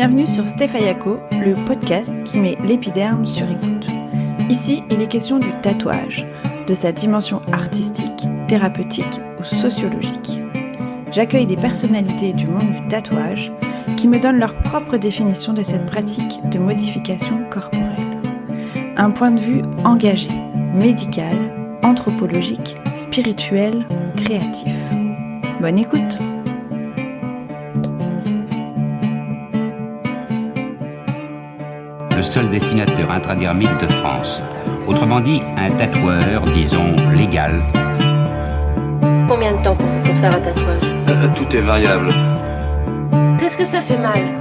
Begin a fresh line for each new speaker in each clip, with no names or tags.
Bienvenue sur Stéphayako, le podcast qui met l'épiderme sur écoute. Ici, il est question du tatouage, de sa dimension artistique, thérapeutique ou sociologique. J'accueille des personnalités du monde du tatouage qui me donnent leur propre définition de cette pratique de modification corporelle. Un point de vue engagé, médical, anthropologique, spirituel, créatif. Bonne écoute!
Le seul dessinateur intradermique de France. Autrement dit, un tatoueur, disons, légal.
Combien de temps pour faire un tatouage?
Tout est variable.
Est-ce que ça fait mal?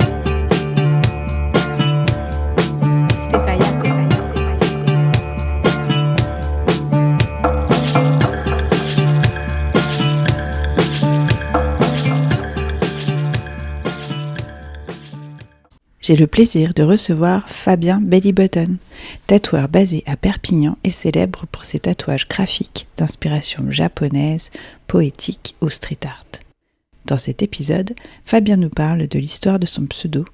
J'ai le plaisir de recevoir Fabien Bellybutton, tatoueur basé à Perpignan et célèbre pour ses tatouages graphiques d'inspiration japonaise, poétique ou street art. Dans cet épisode, Fabien nous parle de l'histoire de son pseudo,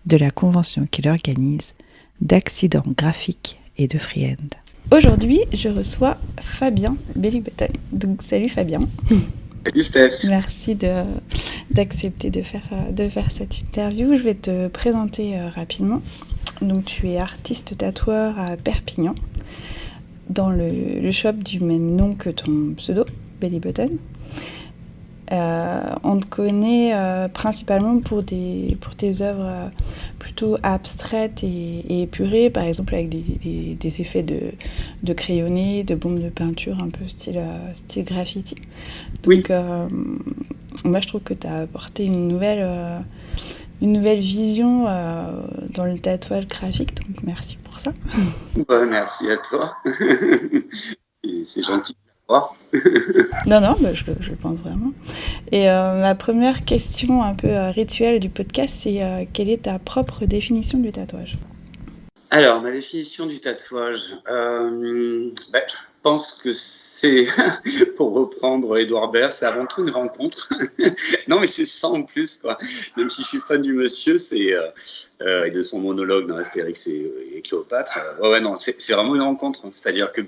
de la convention qu'il organise, d'accidents graphiques et de freehand. Aujourd'hui, je reçois Fabien Bellybutton. Donc salut Fabien.
Salut Steph.
Merci d'accepter de faire cette interview. Je vais te présenter rapidement. Donc, tu es artiste tatoueur à Perpignan, dans le shop du même nom que ton pseudo, Bellybutton. On te connaît principalement pour tes œuvres plutôt abstraites et épurées, par exemple avec des effets de crayonné, de bombes de peinture, un peu style graffiti. Donc, moi, je trouve que tu as apporté une nouvelle vision dans le tatouage graphique, donc merci pour ça.
Merci à toi. C'est gentil de voir.
Non, je le pense vraiment. Et ma première question un peu rituelle du podcast, c'est quelle est ta propre définition du tatouage ?
Alors, ma définition du tatouage, je pense que c'est, pour reprendre Édouard Baird, c'est avant tout une rencontre. Non, mais c'est ça en plus, quoi. Même si je suis fan du monsieur, c'est et de son monologue dans Astérix et Cléopâtre. C'est vraiment une rencontre. C'est-à-dire que,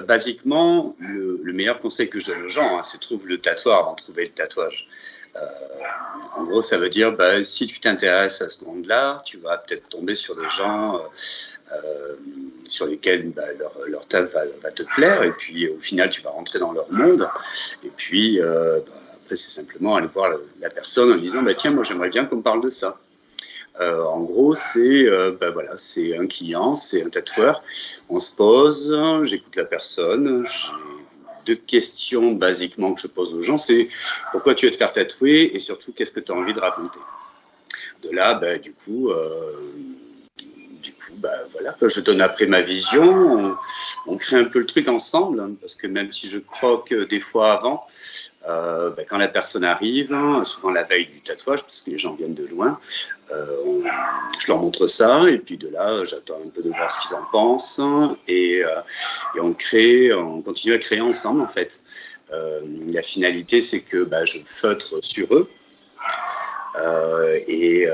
basiquement, le meilleur conseil que je donne aux gens, c'est trouve le tatoueur avant de trouver le tatouage. En gros, ça veut dire, si tu t'intéresses à ce monde-là, tu vas peut-être tomber sur des gens sur lesquels leur taf va te plaire, et puis au final, tu vas rentrer dans leur monde. Et puis, après, c'est simplement aller voir la personne en disant, tiens, moi, j'aimerais bien qu'on me parle de ça. En gros, c'est un client, c'est un tatoueur. On se pose, j'écoute la personne, j'ai 2 questions basiquement que je pose aux gens, c'est pourquoi tu veux te faire tatouer et surtout qu'est-ce que tu as envie de raconter. De là, je donne après ma vision, on crée un peu le truc ensemble, parce que même si je croque des fois avant, quand la personne arrive, souvent la veille du tatouage, parce que les gens viennent de loin, je leur montre ça, et puis de là, j'attends un peu de voir ce qu'ils en pensent, et on continue à créer ensemble, en fait. La finalité, c'est que je feutre sur eux, et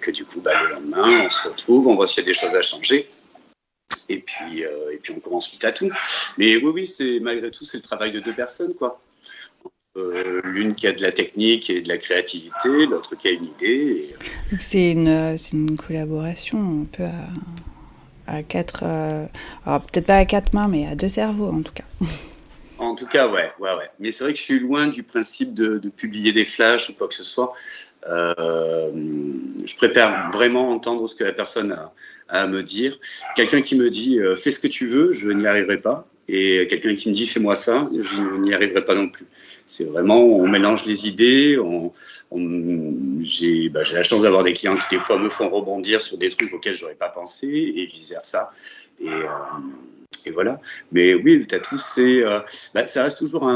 que du coup, le lendemain, on se retrouve, on voit s'il y a des choses à changer, et puis on commence le tatou. Mais oui, malgré tout, c'est le travail de 2 personnes, quoi. L'une qui a de la technique et de la créativité, l'autre qui a une idée.
Donc c'est une collaboration un peu à 4, alors peut-être pas à 4 mains, mais à 2 cerveaux en tout cas.
En tout cas, ouais. Mais c'est vrai que je suis loin du principe de publier des flashs ou quoi que ce soit. Je préfère vraiment entendre ce que la personne a à me dire. Quelqu'un qui me dit « fais ce que tu veux », je n'y arriverai pas. Et quelqu'un qui me dit « fais-moi ça », je n'y arriverai pas non plus. C'est vraiment, on mélange les idées. J'ai la chance d'avoir des clients qui des fois me font rebondir sur des trucs auxquels je n'aurais pas pensé et vice-versa. Et voilà. Mais oui, le tatou, ça reste toujours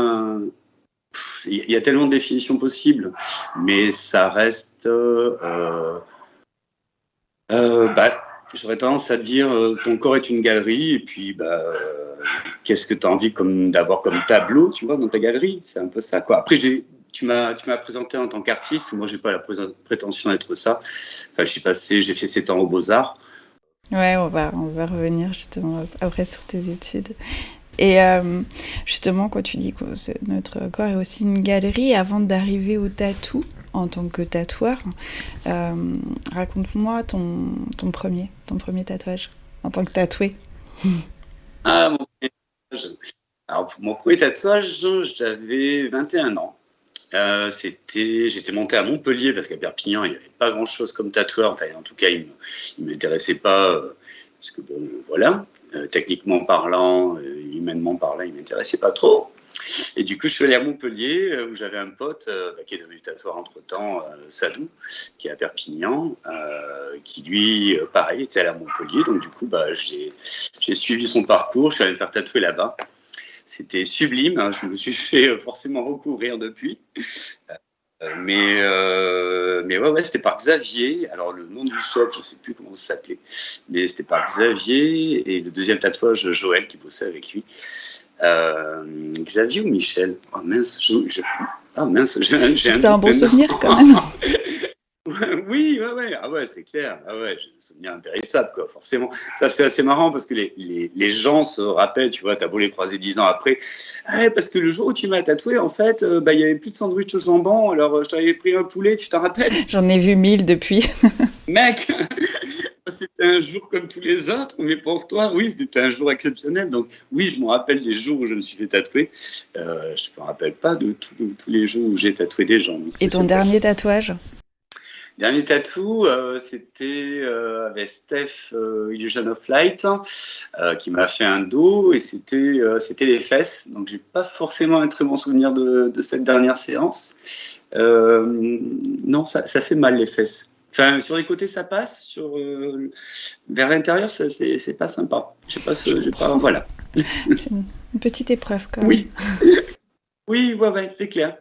il y a tellement de définitions possibles, mais ça reste... j'aurais tendance à dire ton corps est une galerie, et puis qu'est-ce que tu as envie d'avoir comme tableau, tu vois, dans ta galerie. C'est un peu ça, quoi. Après, j'ai tu m'as présenté en tant qu'artiste. Moi, j'ai pas la prétention d'être ça. Enfin, j'ai fait 7 ans aux Beaux-Arts.
Ouais, on va revenir justement après sur tes études. Et justement, quand tu dis que notre corps est aussi une galerie, avant d'arriver au tatou en tant que tatoueur, raconte-moi ton premier tatouage en tant que tatoué.
Ah, mon premier tatouage. Alors, pour mon premier tatouage, j'avais 21 ans. J'étais monté à Montpellier parce qu'à Perpignan, il n'y avait pas grand-chose comme tatoueur. Enfin, en tout cas, il ne m'intéressait pas. Parce que, bon, voilà, techniquement parlant, humainement parlant, il ne m'intéressait pas trop. Et du coup, je suis allé à Montpellier où j'avais un pote qui est devenu tatoueur entre-temps, Sadou, qui est à Perpignan, qui lui, pareil, était allé à Montpellier. Donc, du coup, j'ai suivi son parcours. Je suis allé me faire tatouer là-bas. C'était sublime. Hein. Je me suis fait forcément recouvrir depuis. Mais ouais, c'était par Xavier. Alors, le nom du shop, je ne sais plus comment ça s'appelait. Mais c'était par Xavier. Et le deuxième tatouage, Joël, qui bossait avec lui. Xavier ou Michel? Oh mince,
C'était un bon souvenir quand même.
Oui, ouais. Ah ouais, c'est clair. Ah ouais, j'ai un souvenir impérissable, quoi, forcément. Ça, c'est assez marrant parce que les gens se rappellent, tu vois, t'as beau les croiser 10 ans après. Ah, parce que le jour où tu m'as tatoué, en fait, il y avait plus de sandwich au jambon, alors je t'avais pris un poulet, tu t'en rappelles?
J'en ai vu 1000 depuis.
Mec, c'était un jour comme tous les autres, mais pour toi, oui, c'était un jour exceptionnel. Donc, oui, je me rappelle des jours où je me suis fait tatouer. Je ne me rappelle pas de tous les jours où j'ai tatoué des gens.
Et ton dernier tatouage?
Dernier tatou, c'était avec Steph Illusion of Light, qui m'a fait un dos, et c'était les fesses. Donc, j'ai pas forcément un très bon souvenir de cette dernière séance. Non, ça fait mal les fesses. Enfin, sur les côtés, ça passe. Vers l'intérieur, c'est pas sympa. Voilà.
C'est une petite épreuve, quand même.
Oui. Oui, ouais, c'est clair.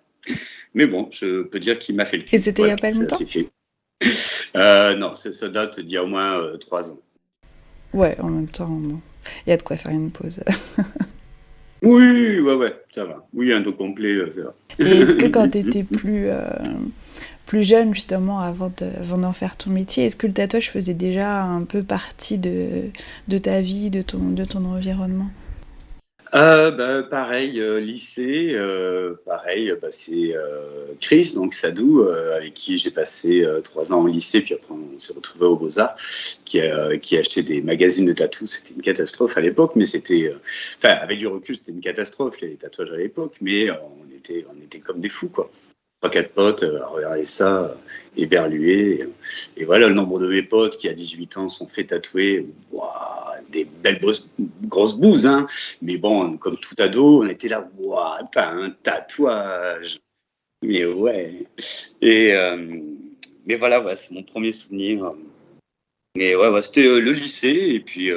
Mais bon, je peux dire qu'il m'a fait le cul.
Et c'était il n'y a pas longtemps?
Non, ça date d'il y a au moins 3 ans.
Ouais, en même temps, bon. Il y a de quoi faire une pause.
Oui, ouais, ça va. Oui, un dos complet, ça va.
Et est-ce que quand tu étais plus jeune, justement, avant d'en faire ton métier, est-ce que le tatouage faisait déjà un peu partie de ta vie, de ton environnement?
Pareil, lycée, c'est Chris, donc Sadou, avec qui j'ai passé 3 ans au lycée, puis après on s'est retrouvés aux Beaux-Arts, qui achetait des magazines de tatou. C'était une catastrophe à l'époque, mais avec du recul, c'était une catastrophe, les tatouages à l'époque, mais on était comme des fous, quoi. 3-4 potes à regarder ça, éberlués. Et voilà, le nombre de mes potes qui, à 18 ans, sont fait tatouer. Waouh, des belles grosses bouses, hein. Mais bon, comme tout ado, on était là, waouh, t'as un tatouage. Mais ouais. Mais voilà, ouais, c'est mon premier souvenir. Mais ouais, c'était le lycée, et puis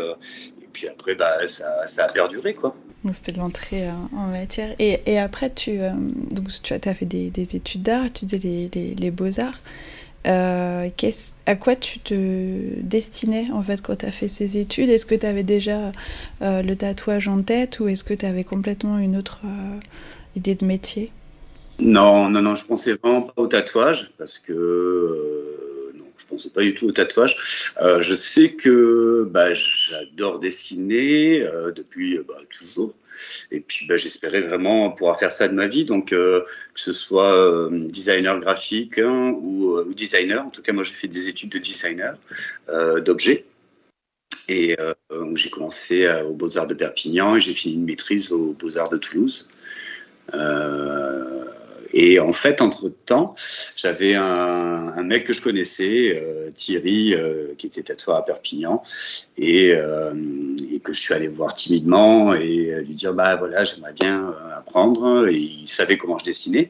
après, ça a perduré, quoi.
C'était l'entrée en matière. Et après, tu as fait des études d'art, tu disais les beaux-arts. À quoi tu te destinais, en fait, quand tu as fait ces études? Est-ce que tu avais déjà le tatouage en tête, ou est-ce que tu avais complètement une autre idée de métier?
Non, je pensais vraiment pas au tatouage, parce que non, je pensais pas du tout au tatouage. Je sais que j'adore dessiner depuis toujours, et puis j'espérais vraiment pouvoir faire ça de ma vie, donc que ce soit designer graphique ou designer. En tout cas, moi j'ai fait des études de designer d'objets. Et j'ai commencé aux Beaux-Arts de Perpignan et j'ai fini une maîtrise aux Beaux-Arts de Toulouse. Et en fait, entre-temps, j'avais un mec que je connaissais, Thierry, qui était tatoueur à Perpignan, et que je suis allé voir timidement et lui dire voilà, j'aimerais bien apprendre. Et il savait comment je dessinais.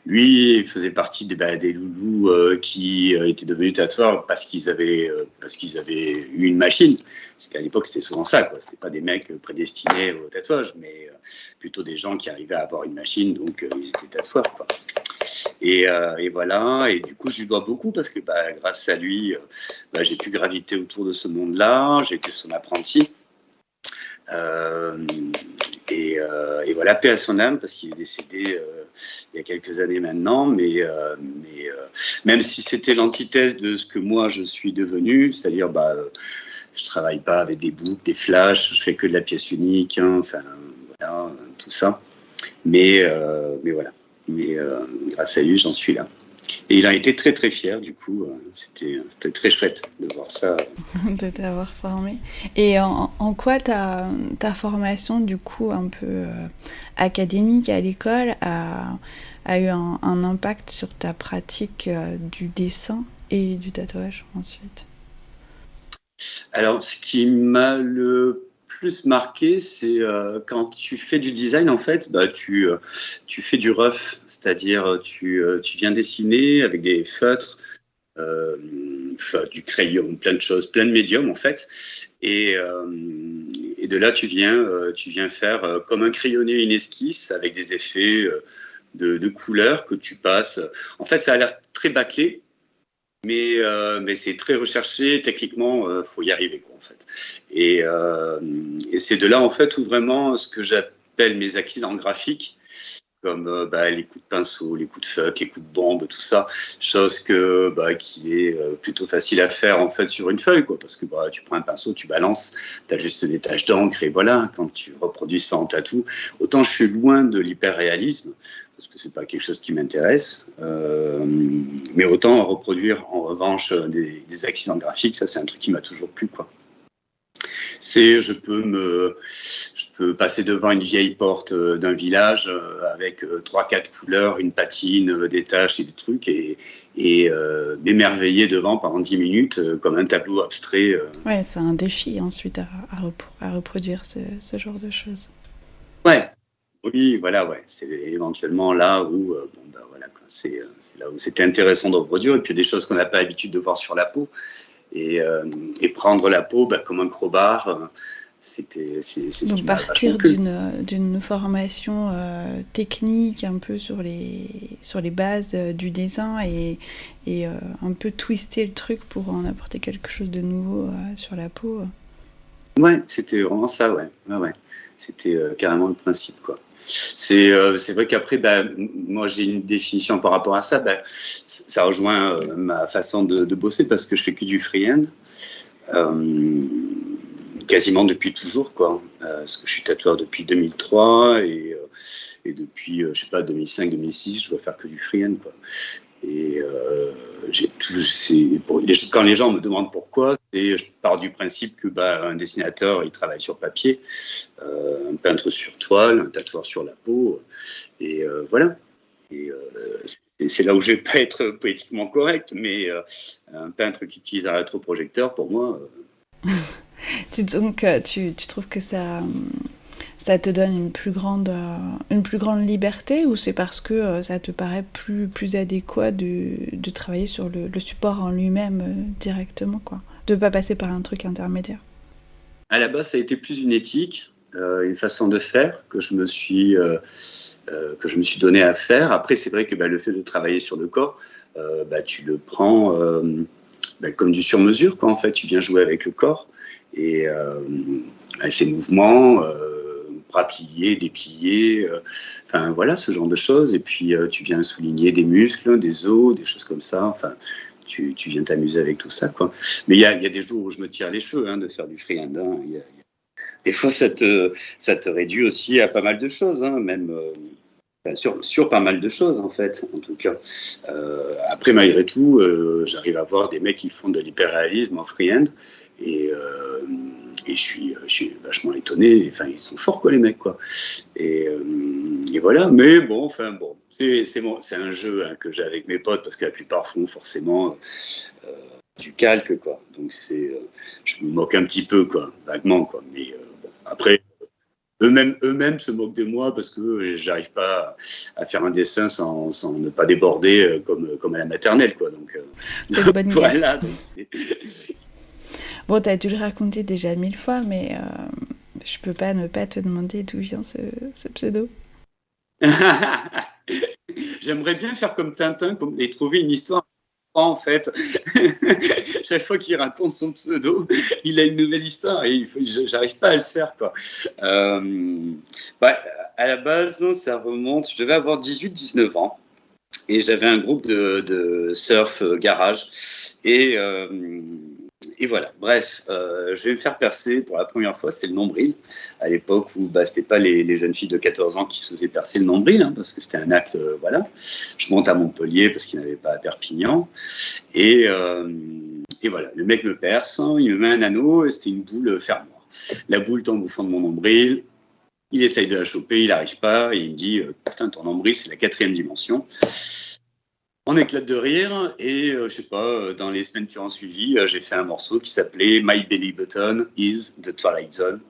Lui, il faisait partie des loulous qui étaient devenus tatoueurs parce qu'ils avaient eu une machine. Parce qu'à l'époque, c'était souvent ça, quoi. C'était pas des mecs prédestinés au tatouage, mais plutôt des gens qui arrivaient à avoir une machine, donc ils étaient tatoueurs, quoi. Et voilà. Et du coup, je lui dois beaucoup parce que grâce à lui, j'ai pu graviter autour de ce monde-là. J'ai été son apprenti. Et voilà, paix à son âme, parce qu'il est décédé il y a quelques années maintenant, mais même si c'était l'antithèse de ce que moi je suis devenu, c'est-à-dire je travaille pas avec des boucles, des flashs, je fais que de la pièce unique, hein, enfin voilà, tout ça. Mais voilà, grâce à lui, j'en suis là. Et il a été très très fier, du coup, c'était très chouette de voir ça.
De t'avoir formé. Et en quoi ta formation, du coup, un peu académique à l'école, a eu un impact sur ta pratique du dessin et du tatouage ensuite?
Alors, ce qui m'a le plus marqué, c'est quand tu fais du design, en fait, tu fais du rough, c'est-à-dire tu viens dessiner avec des feutres, du crayon, plein de choses, plein de médiums, en fait. Et de là, tu viens faire comme un crayonné, une esquisse avec des effets de couleurs que tu passes. En fait, ça a l'air très bâclé. Mais c'est très recherché, techniquement, faut y arriver, quoi, en fait. Et c'est de là, en fait, où vraiment ce que j'appelle mes accidents graphiques, comme les coups de pinceau, les coups de feutre, les coups de bombe, tout ça, chose qui est plutôt facile à faire, en fait, sur une feuille, quoi, parce que tu prends un pinceau, tu balances, tu as juste des taches d'encre, et voilà, quand tu reproduis ça en tatou, autant je suis loin de l'hyperréalisme, parce que c'est pas quelque chose qui m'intéresse, mais autant reproduire en revanche des accidents graphiques, ça c'est un truc qui m'a toujours plu, quoi. Je peux passer devant une vieille porte d'un village avec 3-4 couleurs, une patine, des taches et des trucs, et m'émerveiller devant pendant 10 minutes comme un tableau abstrait.
Ouais, c'est un défi ensuite à reproduire ce genre de choses.
Ouais. Oui, voilà, ouais. C'est éventuellement là où, voilà, quoi. C'est là où c'était intéressant de reproduire. Et puis des choses qu'on n'a pas l'habitude de voir sur la peau. Et prendre la peau comme un crowbar, c'est ce qui m'a
partir
vachement plu.
d'une formation technique un peu sur les bases du dessin et un peu twister le truc pour en apporter quelque chose de nouveau sur la peau.
Ouais, c'était vraiment ça, ouais. C'était carrément le principe, quoi. C'est vrai qu'après, moi j'ai une définition par rapport à ça. Ça rejoint ma façon de bosser parce que je fais que du freehand, quasiment depuis toujours, quoi. Parce que je suis tatoueur depuis 2003 et depuis, 2005-2006, je dois faire que du freehand, quoi. Et quand les gens me demandent pourquoi, je pars du principe que un dessinateur, il travaille sur papier, un peintre sur toile, un tatoueur sur la peau, et voilà. Et c'est là où je vais pas être poétiquement correct, mais un peintre qui utilise un rétroprojecteur, pour moi.
Donc tu trouves que ça te donne une plus grande liberté, ou c'est parce que ça te paraît plus adéquat de travailler sur le support en lui-même directement, quoi, de pas passer par un truc intermédiaire?
À la base, ça a été plus une éthique, une façon de faire que je me suis donné à faire. Après, c'est vrai que le fait de travailler sur le corps, tu le prends comme du sur-mesure, quoi. En fait, tu viens jouer avec le corps et ces mouvements. Bras pliés, dépliés, voilà, ce genre de choses. Et puis, tu viens souligner des muscles, des os, des choses comme ça. Enfin, tu viens t'amuser avec tout ça, quoi. Mais il y a des jours où je me tire les cheveux de faire du freehand. Des fois, ça te réduit aussi à pas mal de choses, même sur pas mal de choses, en fait, en tout cas. Après, malgré tout, j'arrive à voir des mecs qui font de l'hyperréalisme en freehand et je suis vachement étonné. Enfin, ils sont forts, quoi, les mecs, quoi. Et voilà. Mais bon, c'est un jeu que j'ai avec mes potes parce que la plupart font forcément du calque, quoi. Donc je me moque un petit peu, quoi, vaguement, quoi. Mais après, eux-mêmes se moquent de moi parce que j'arrive pas à faire un dessin sans ne pas déborder comme à la maternelle, quoi. Donc
c'est une bonne
voilà. Donc
Bon, t'as dû le raconter déjà 1000 fois, mais je peux pas ne pas te demander d'où vient ce pseudo.
J'aimerais bien faire comme Tintin et trouver une histoire. En fait, chaque fois qu'il raconte son pseudo, il a une nouvelle histoire et j'arrive pas à le faire, quoi. à la base, ça remonte, je devais avoir 18-19 ans. Et j'avais un groupe de surf garage. Et voilà, bref, je vais me faire percer pour la première fois, c'était le nombril. À l'époque où c'était pas les jeunes filles de 14 ans qui se faisaient percer le nombril, hein, parce que c'était un acte, voilà. Je monte à Montpellier parce qu'il n'y en avait pas à Perpignan. Et voilà, le mec me perce, hein, il me met un anneau, et c'était une boule fermoire. La boule tombe au fond de mon nombril. Il essaye de la choper, il n'arrive pas, et il me dit « Putain, ton nombril, c'est la 4e dimension ». On éclate de rire, et je sais pas, dans les semaines qui ont suivi, j'ai fait un morceau qui s'appelait « My Belly Button is the Twilight Zone ».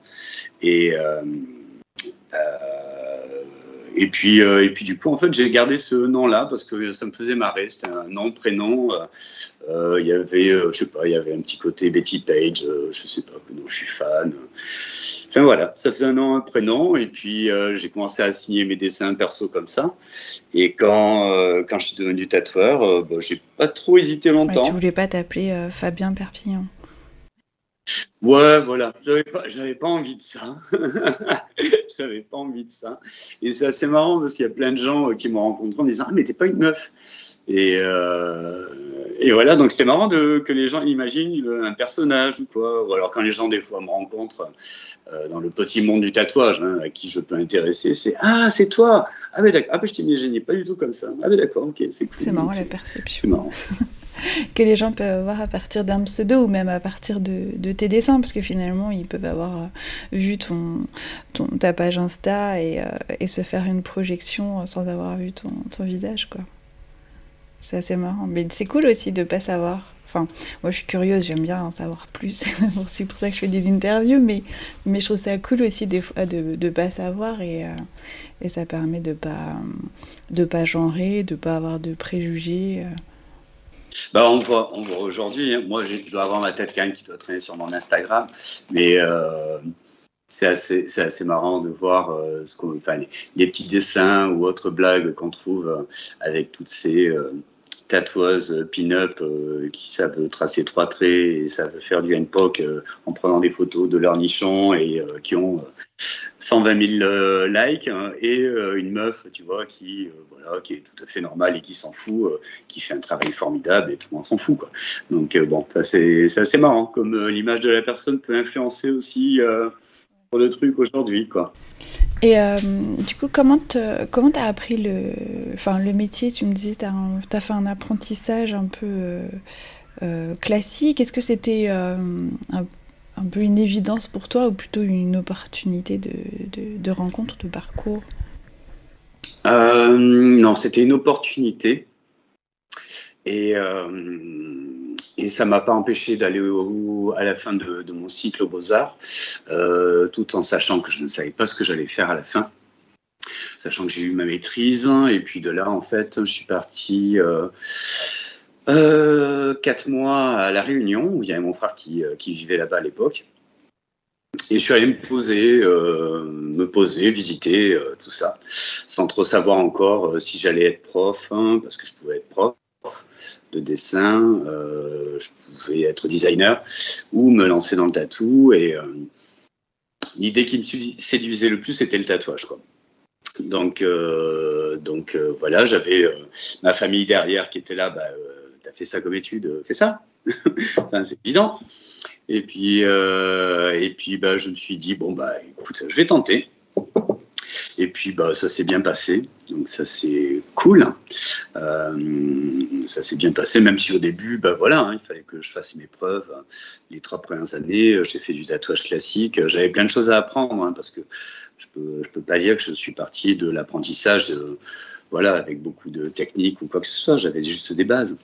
Et puis du coup, en fait, j'ai gardé ce nom-là parce que ça me faisait marrer. C'était un nom, prénom. Il y avait, je sais pas, il y avait un petit côté Betty Page. Je sais pas, dont je suis fan. Enfin voilà, ça faisait un nom, un prénom. Et puis j'ai commencé à signer mes dessins perso comme ça. Et quand je suis devenu tatoueur, j'ai pas trop hésité longtemps.
Ouais, tu voulais pas t'appeler Fabien Perpignan?
Ouais, voilà, j'avais pas envie de ça. J'avais pas envie de ça. Et c'est assez marrant parce qu'il y a plein de gens qui m'ont rencontré en me disant « Ah, mais t'es pas une meuf !» Et voilà, donc c'est marrant que les gens imaginent un personnage ou quoi. Ou alors quand les gens, des fois, me rencontrent dans le petit monde du tatouage, hein, à qui je peux intéresser, c'est « Ah, c'est toi !» Ah, mais d'accord. Ah, mais je t'imaginais pas du tout comme ça. Ah, mais d'accord, ok, c'est cool.
C'est marrant, la perception.
C'est marrant.
Que les gens peuvent avoir à partir d'un pseudo ou même à partir de tes dessins, parce que finalement ils peuvent avoir vu ta page Insta et se faire une projection sans avoir vu ton visage, quoi. C'est assez marrant, mais c'est cool aussi de pas savoir. Enfin, moi je suis curieuse, j'aime bien en savoir plus, c'est pour ça que je fais des interviews, mais je trouve ça cool aussi des fois de pas savoir, et ça permet de pas genrer, de pas avoir de préjugés.
On voit aujourd'hui, hein, moi je dois avoir ma tête quand même qui doit traîner sur mon Instagram, mais c'est assez marrant de voir les petits dessins ou autres blagues qu'on trouve avec toutes ces tatoueuses pin-up qui savent tracer 3 traits et savent faire du handpoke en prenant des photos de leur nichon et qui ont 120 000 likes, hein, et une meuf, tu vois, qui est tout à fait normale et qui s'en fout, qui fait un travail formidable et tout le monde s'en fout, quoi. Donc ça c'est assez marrant, comme l'image de la personne peut influencer aussi pour le truc aujourd'hui, quoi.
Et du coup, comment t'as appris le métier? Tu me disais, t'as fait un apprentissage un peu classique. Est-ce que c'était un peu une évidence pour toi ou plutôt une opportunité de rencontre, de parcours?
Non, c'était une opportunité. Et ça ne m'a pas empêché d'aller à la fin de mon cycle aux Beaux-Arts, tout en sachant que je ne savais pas ce que j'allais faire à la fin, sachant que j'ai eu ma maîtrise. Et puis de là, en fait, je suis parti 4 mois à La Réunion, où il y avait mon frère qui vivait là-bas à l'époque. Et je suis allé me poser, visiter tout ça, sans trop savoir encore si j'allais être prof, hein, parce que je pouvais être prof de dessin, je pouvais être designer ou me lancer dans le tatou. Et l'idée qui me séduisait le plus, c'était le tatouage, quoi. Donc voilà, j'avais ma famille derrière qui était là. T'as fait ça comme étude, fais ça. Enfin, c'est évident. Et puis je me suis dit écoute, je vais tenter. Et puis ça s'est bien passé, donc ça c'est cool. Ça s'est bien passé, même si au début il fallait que je fasse mes preuves. Les 3 premières années, j'ai fait du tatouage classique. J'avais plein de choses à apprendre, hein, parce que je peux pas dire que je suis parti de l'apprentissage avec beaucoup de techniques ou quoi que ce soit. J'avais juste des bases.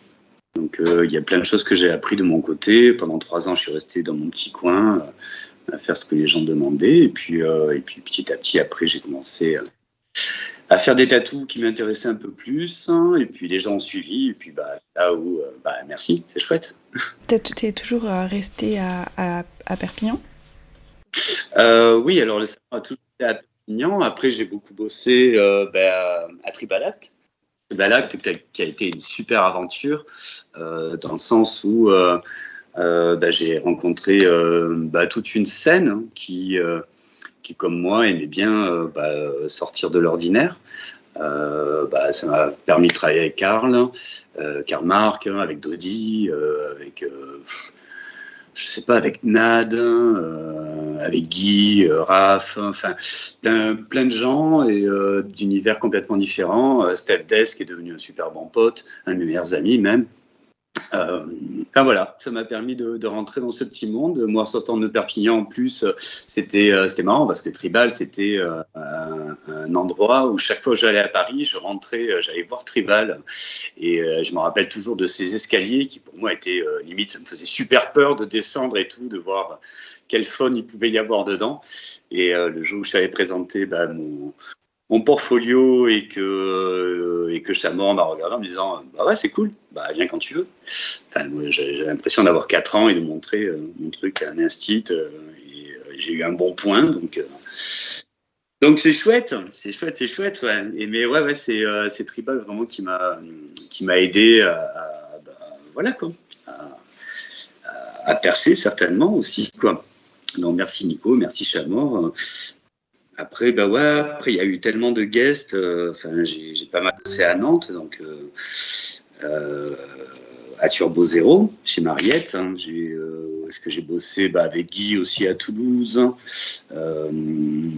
Donc il y a plein de choses que j'ai appris de mon côté. Pendant 3 ans, je suis resté dans mon petit coin à faire ce que les gens demandaient. Et puis petit à petit, après, j'ai commencé à faire des tatous qui m'intéressaient un peu plus. Hein, et puis les gens ont suivi. Et puis là où, merci, c'est chouette.
T'es toujours resté à Perpignan?
Oui, alors le salon a toujours été à Perpignan. Après, j'ai beaucoup bossé à Tribalact. Tribalact qui a été une super aventure dans le sens où j'ai rencontré toute une scène qui qui comme moi aimait bien sortir de l'ordinaire. Ça m'a permis de travailler avec Karl Marc, avec Dodi, avec je sais pas, avec Nad, avec Guy, Raph, enfin plein de gens et d'univers complètement différents. Steph Des qui est devenu un super bon pote, un de mes meilleurs amis même. Voilà, ça m'a permis de rentrer dans ce petit monde. Moi, sortant de Perpignan, en plus, c'était marrant parce que Tribal, c'était un endroit où chaque fois que j'allais à Paris, je rentrais, j'allais voir Tribal. Et je me rappelle toujours de ces escaliers qui, pour moi, étaient limite, ça me faisait super peur de descendre et tout, de voir quel fun il pouvait y avoir dedans. Et le jour où je t'avais présenté mon portfolio et que Chamorro m'a regardé en me disant ouais, c'est cool, viens quand tu veux. Enfin, moi, j'ai l'impression d'avoir 4 ans et de montrer mon truc à un instit et j'ai eu un bon point, donc c'est chouette, ouais. Mais ouais, c'est Tribal vraiment qui m'a aidé à percer certainement aussi, quoi. Donc merci Nico, merci Chamorro. Après, il y a eu tellement de guests. J'ai pas mal bossé à Nantes, donc à Turbo Zéro, chez Mariette. Est-ce que j'ai bossé avec Guy aussi à Toulouse. Je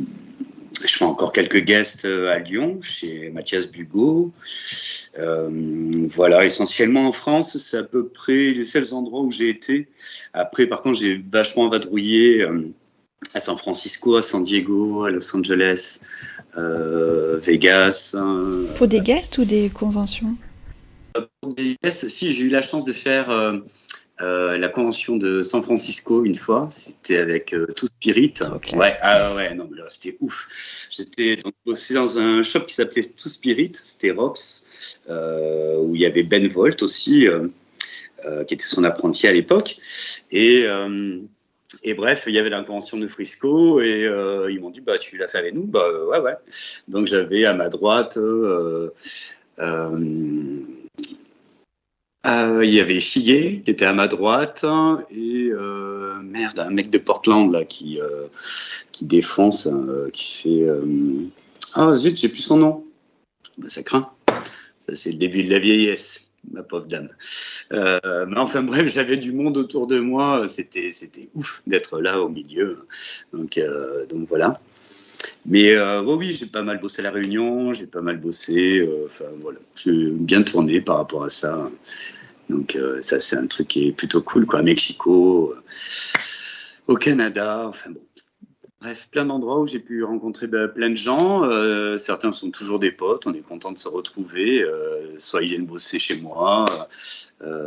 fais encore quelques guests à Lyon, chez Mathias Bugot. Voilà, essentiellement en France, c'est à peu près les seuls endroits où j'ai été. Après, par contre, j'ai vachement vadrouillé à San Francisco, à San Diego, à Los Angeles, Vegas.
Pour des guests ou des conventions?
Pour des guests, si, j'ai eu la chance de faire la convention de San Francisco une fois. C'était avec Two Spirit. Non, mais là, c'était ouf. J'étais donc bossé dans un shop qui s'appelait Two Spirit, c'était Rox, où il y avait Ben Volt aussi, qui était son apprenti à l'époque. Et bref, il y avait la convention de Frisco et ils m'ont dit tu l'as fait avec nous, ouais. Donc j'avais à ma droite il y avait Shigé qui était à ma droite et un mec de Portland là qui défonce, qui fait zut, j'ai plus son nom. Ça craint. Ça, c'est le début de la vieillesse. Ma pauvre dame. Mais enfin bref, j'avais du monde autour de moi. C'était ouf d'être là au milieu. Donc voilà. Mais oui, j'ai pas mal bossé à La Réunion. J'ai pas mal bossé. Voilà, j'ai bien tourné par rapport à ça. Donc ça, c'est un truc qui est plutôt cool, quoi. À Mexico, au Canada. Enfin bon. Bref, plein d'endroits où j'ai pu rencontrer plein de gens. Certains sont toujours des potes, on est content de se retrouver. Soit ils viennent bosser chez moi,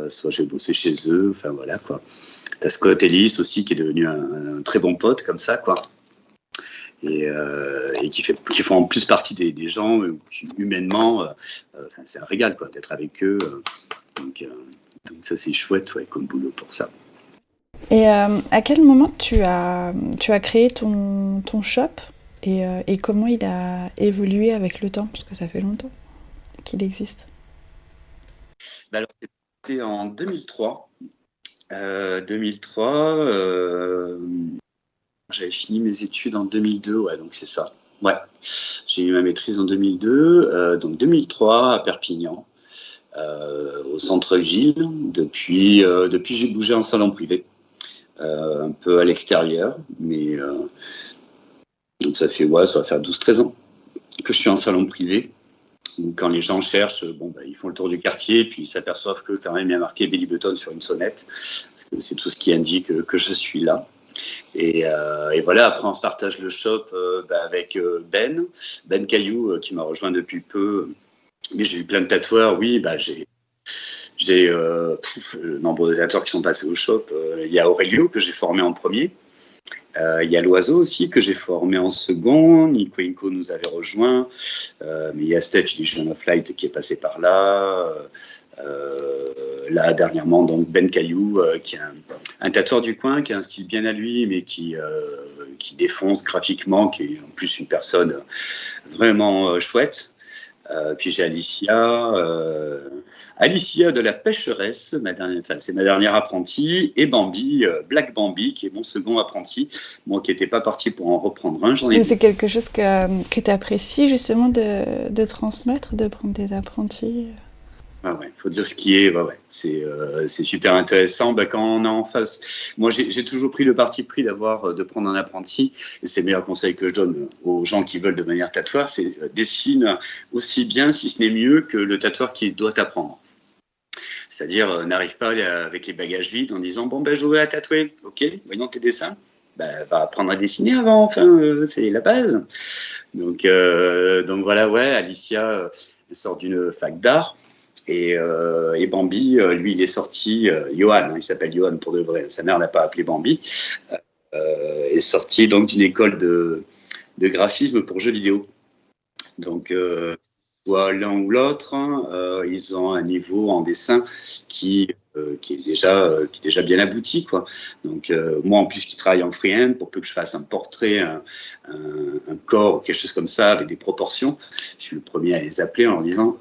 soit j'ai bossé chez eux. Enfin voilà, quoi. T'as Scott Ellis aussi qui est devenu un très bon pote comme ça, quoi. Et qui font en plus partie des gens qui, humainement, c'est un régal, quoi, d'être avec eux. Donc ça, c'est chouette, ouais, comme boulot pour ça.
Et à quel moment tu as créé ton shop et comment il a évolué avec le temps, parce que ça fait longtemps qu'il existe?
Alors, c'était en 2003. J'avais fini mes études en 2002, ouais, donc c'est ça. Ouais, j'ai eu ma maîtrise en 2002, donc 2003 à Perpignan, au centre-ville. Depuis, j'ai bougé en salon privé. Un peu à l'extérieur, mais donc ça va faire 12-13 ans que je suis en salon privé. Donc, quand les gens cherchent, ils font le tour du quartier, puis ils s'aperçoivent que quand même il y a marqué Belly Button sur une sonnette, parce que c'est tout ce qui indique que je suis là. Et voilà, après on se partage le shop avec Ben Caillou qui m'a rejoint depuis peu. Mais j'ai eu plein de tatoueurs, oui, j'ai nombre de tatoueurs qui sont passés au shop. Il y a Aurelio que j'ai formé en premier. Il y a L'Oiseau aussi que j'ai formé en second. Nico Inco nous avait rejoint. Mais il y a Steph Illusion of Light qui est passé par là. Là, dernièrement, donc Ben Caillou, qui est un tatoueur du coin, qui a un style bien à lui, mais qui défonce graphiquement, qui est en plus une personne vraiment chouette. Puis j'ai Alicia de la Pêcheresse, c'est ma dernière apprentie, et Bambi, Black Bambi, qui est mon second apprenti, moi qui n'étais pas parti pour en reprendre un, j'en ai
Et
deux.
c'est quelque chose que tu apprécies justement de transmettre, de prendre des apprentis?
Ah ouais, faut dire ce qui est, ouais. C'est super intéressant. Quand on est en face, moi j'ai toujours pris le parti pris de prendre un apprenti, et c'est le meilleur conseil que je donne aux gens qui veulent devenir tatoueur, c'est dessine aussi bien, si ce n'est mieux, que le tatoueur qui doit apprendre. C'est-à-dire, n'arrive pas avec les bagages vides en disant je vais tatouer, ok, voyons tes dessins. Va apprendre à dessiner avant, c'est la base. Donc voilà, ouais, Alicia sort d'une fac d'art. Et Bambi, lui, il est sorti, Johan, il s'appelle Johan pour de vrai, sa mère l'a pas appelé Bambi, est sorti donc d'une école de graphisme pour jeux vidéo. Donc, soit l'un ou l'autre, ils ont un niveau en dessin qui est déjà bien abouti, quoi. Donc, moi, en plus, qui travaille en freehand, pour peu que je fasse un portrait, un corps, quelque chose comme ça, avec des proportions, je suis le premier à les appeler en leur disant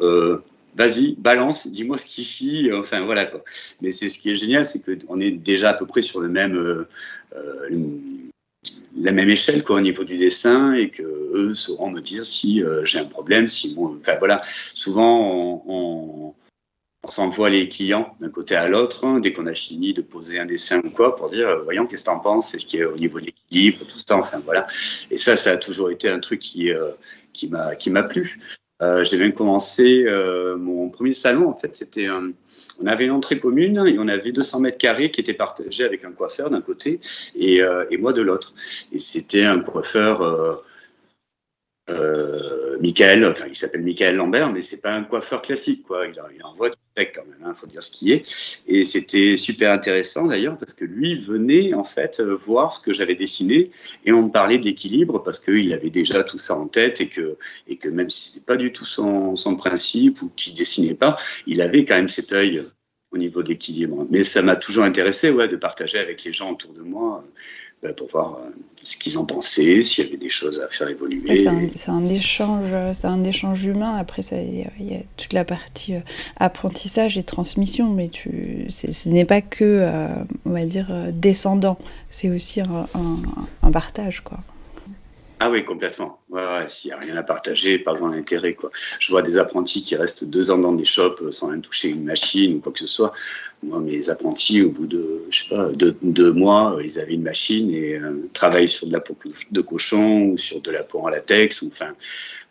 vas-y, balance, dis-moi ce qu'il fit, voilà quoi. Mais c'est ce qui est génial, c'est qu'on est déjà à peu près sur la même échelle quoi, au niveau du dessin, et qu'eux sauront me dire si j'ai un problème, voilà. Souvent, on s'envoie les clients d'un côté à l'autre, dès qu'on a fini de poser un dessin ou quoi, pour dire voyons, qu'est-ce que t'en penses, c'est ce qui est au niveau de l'équilibre, tout ça, voilà. Et ça a toujours été un truc qui m'a plu. J'ai même commencé mon premier salon, en fait, on avait une entrée commune et on avait 200 mètres carrés qui étaient partagés avec un coiffeur d'un côté et moi de l'autre. Et c'était un coiffeur, Michael, il s'appelle Michael Lambert, mais c'est pas un coiffeur classique, quoi. Il envoie du tech quand même, faut dire ce qui est. Et c'était super intéressant d'ailleurs parce que lui venait en fait voir ce que j'avais dessiné et on me parlait d'équilibre parce qu'il avait déjà tout ça en tête et que même si c'était pas du tout son principe ou qu'il dessinait pas, il avait quand même cet œil au niveau de l'équilibre. Mais ça m'a toujours intéressé, de partager avec les gens autour de moi. Pour voir ce qu'ils en pensaient, s'il y avait des choses à faire évoluer.
C'est un échange humain. Après, il y a toute la partie apprentissage et transmission, mais ce n'est pas que, on va dire, descendant. C'est aussi un partage, quoi.
Ah oui, complètement. Ouais, s'il n'y a rien à partager, pas grand intérêt, quoi. Je vois des apprentis qui restent 2 ans dans des shops sans même toucher une machine ou quoi que ce soit. Moi, mes apprentis, au bout de, 2 mois, ils avaient une machine et travaillent sur de la peau de cochon ou sur de la peau en latex.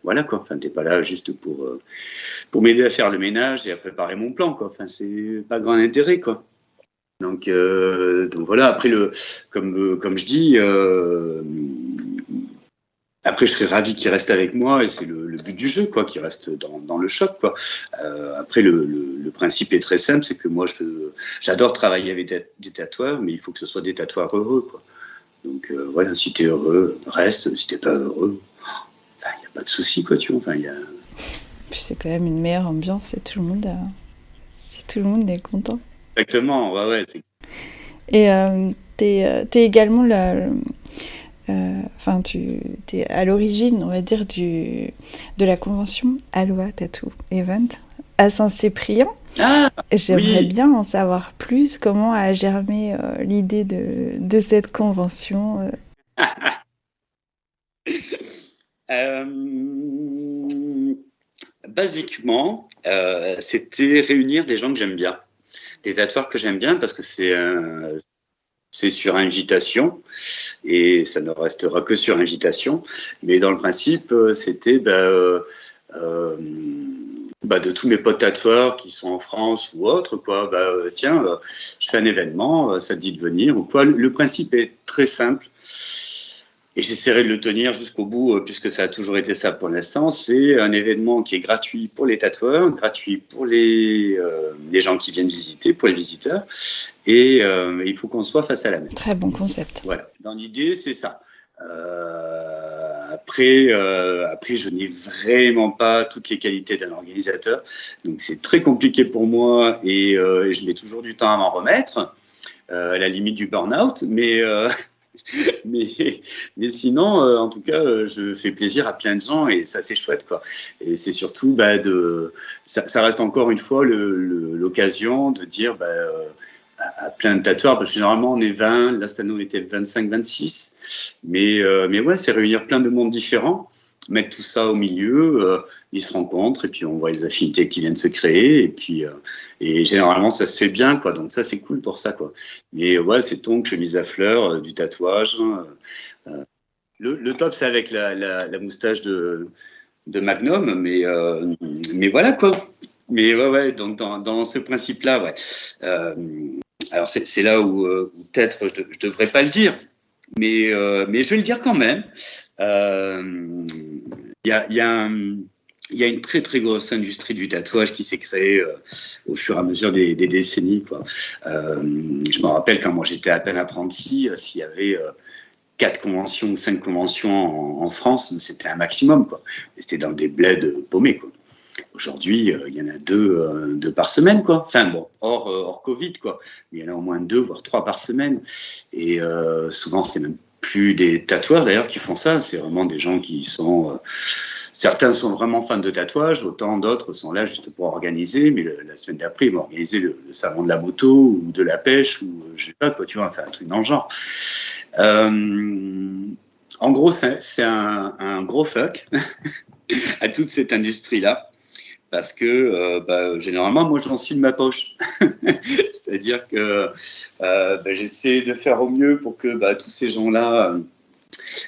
Voilà, quoi. T'es pas là juste pour m'aider à faire le ménage et à préparer mon plan, quoi. C'est pas grand intérêt, quoi. Donc voilà. Après, comme je dis, après, je serais ravi qu'il reste avec moi et c'est le but du jeu, quoi, qu'il reste dans le shop, quoi. Après, le principe est très simple, c'est que moi, j'adore travailler avec des tatoueurs, mais il faut que ce soit des tatoueurs heureux, quoi. Donc voilà, si t'es heureux, reste. Si t'es pas heureux, il n'y a pas de souci, quoi, tu vois.
Puis c'est quand même une meilleure ambiance et tout le monde est content.
Exactement, ouais.
Et t'es également tu es à l'origine, on va dire, de la convention Aloha Tattoo Event à Saint-Cyprien.
Ah,
j'aimerais bien en savoir plus. Comment a germé l'idée de cette convention
Basiquement, c'était réunir des gens que j'aime bien, des tatoueurs que j'aime bien, parce que c'est sur invitation et ça ne restera que sur invitation. Mais dans le principe, c'était de tous mes potes tatoueurs qui sont en France ou autres, quoi. Tiens, je fais un événement, ça te dit de venir ou quoi. Le principe est très simple et j'essaierai de le tenir jusqu'au bout puisque ça a toujours été ça pour l'instant. C'est un événement qui est gratuit pour les tatoueurs, gratuit pour les gens qui viennent visiter, pour les visiteurs. Et il faut qu'on soit face à la mer.
Très bon concept.
Voilà. Dans l'idée, c'est ça. Après, je n'ai vraiment pas toutes les qualités d'un organisateur. Donc, c'est très compliqué pour moi et je mets toujours du temps à m'en remettre, à la limite du burn-out. Mais mais sinon, en tout cas, je fais plaisir à plein de gens et ça, c'est chouette, quoi. Et c'est surtout, ça reste encore une fois l'occasion de dire à plein de tatoueurs, parce que généralement on est 20, là cette année on était 25, 26, mais ouais, c'est réunir plein de mondes différents, mettre tout ça au milieu, ils se rencontrent et puis on voit les affinités qui viennent se créer et puis et généralement ça se fait bien, quoi. Donc ça c'est cool pour ça, quoi. Mais ouais, c'est tongs, chemise à fleurs, du tatouage. Le top c'est avec la moustache de Magnum, mais voilà, quoi. Mais ouais, donc dans ce principe-là, ouais. Alors c'est là où peut-être je devrais pas le dire, mais je vais le dire quand même. Il y a une très très grosse industrie du tatouage qui s'est créée au fur et à mesure des décennies, quoi. Je me rappelle quand moi j'étais à peine apprenti, s'il y avait 4 conventions ou 5 conventions en France, c'était un maximum, quoi. Et c'était dans des bleds paumés, quoi. Aujourd'hui, il y en a deux par semaine, quoi. Enfin bon, hors Covid, quoi. Il y en a au moins 2, voire 3 par semaine. Et souvent, c'est même plus des tatoueurs d'ailleurs qui font ça. C'est vraiment des gens qui sont... certains sont vraiment fans de tatouage, autant d'autres sont là juste pour organiser. Mais la semaine d'après, ils vont organiser le salon de la moto ou de la pêche ou je sais pas quoi, tu vois, enfin un truc dans le genre. En gros, c'est un gros fuck à toute cette industrie-là. Parce que généralement, moi, j'en suis de ma poche. C'est-à-dire que j'essaie de faire au mieux pour que tous ces gens-là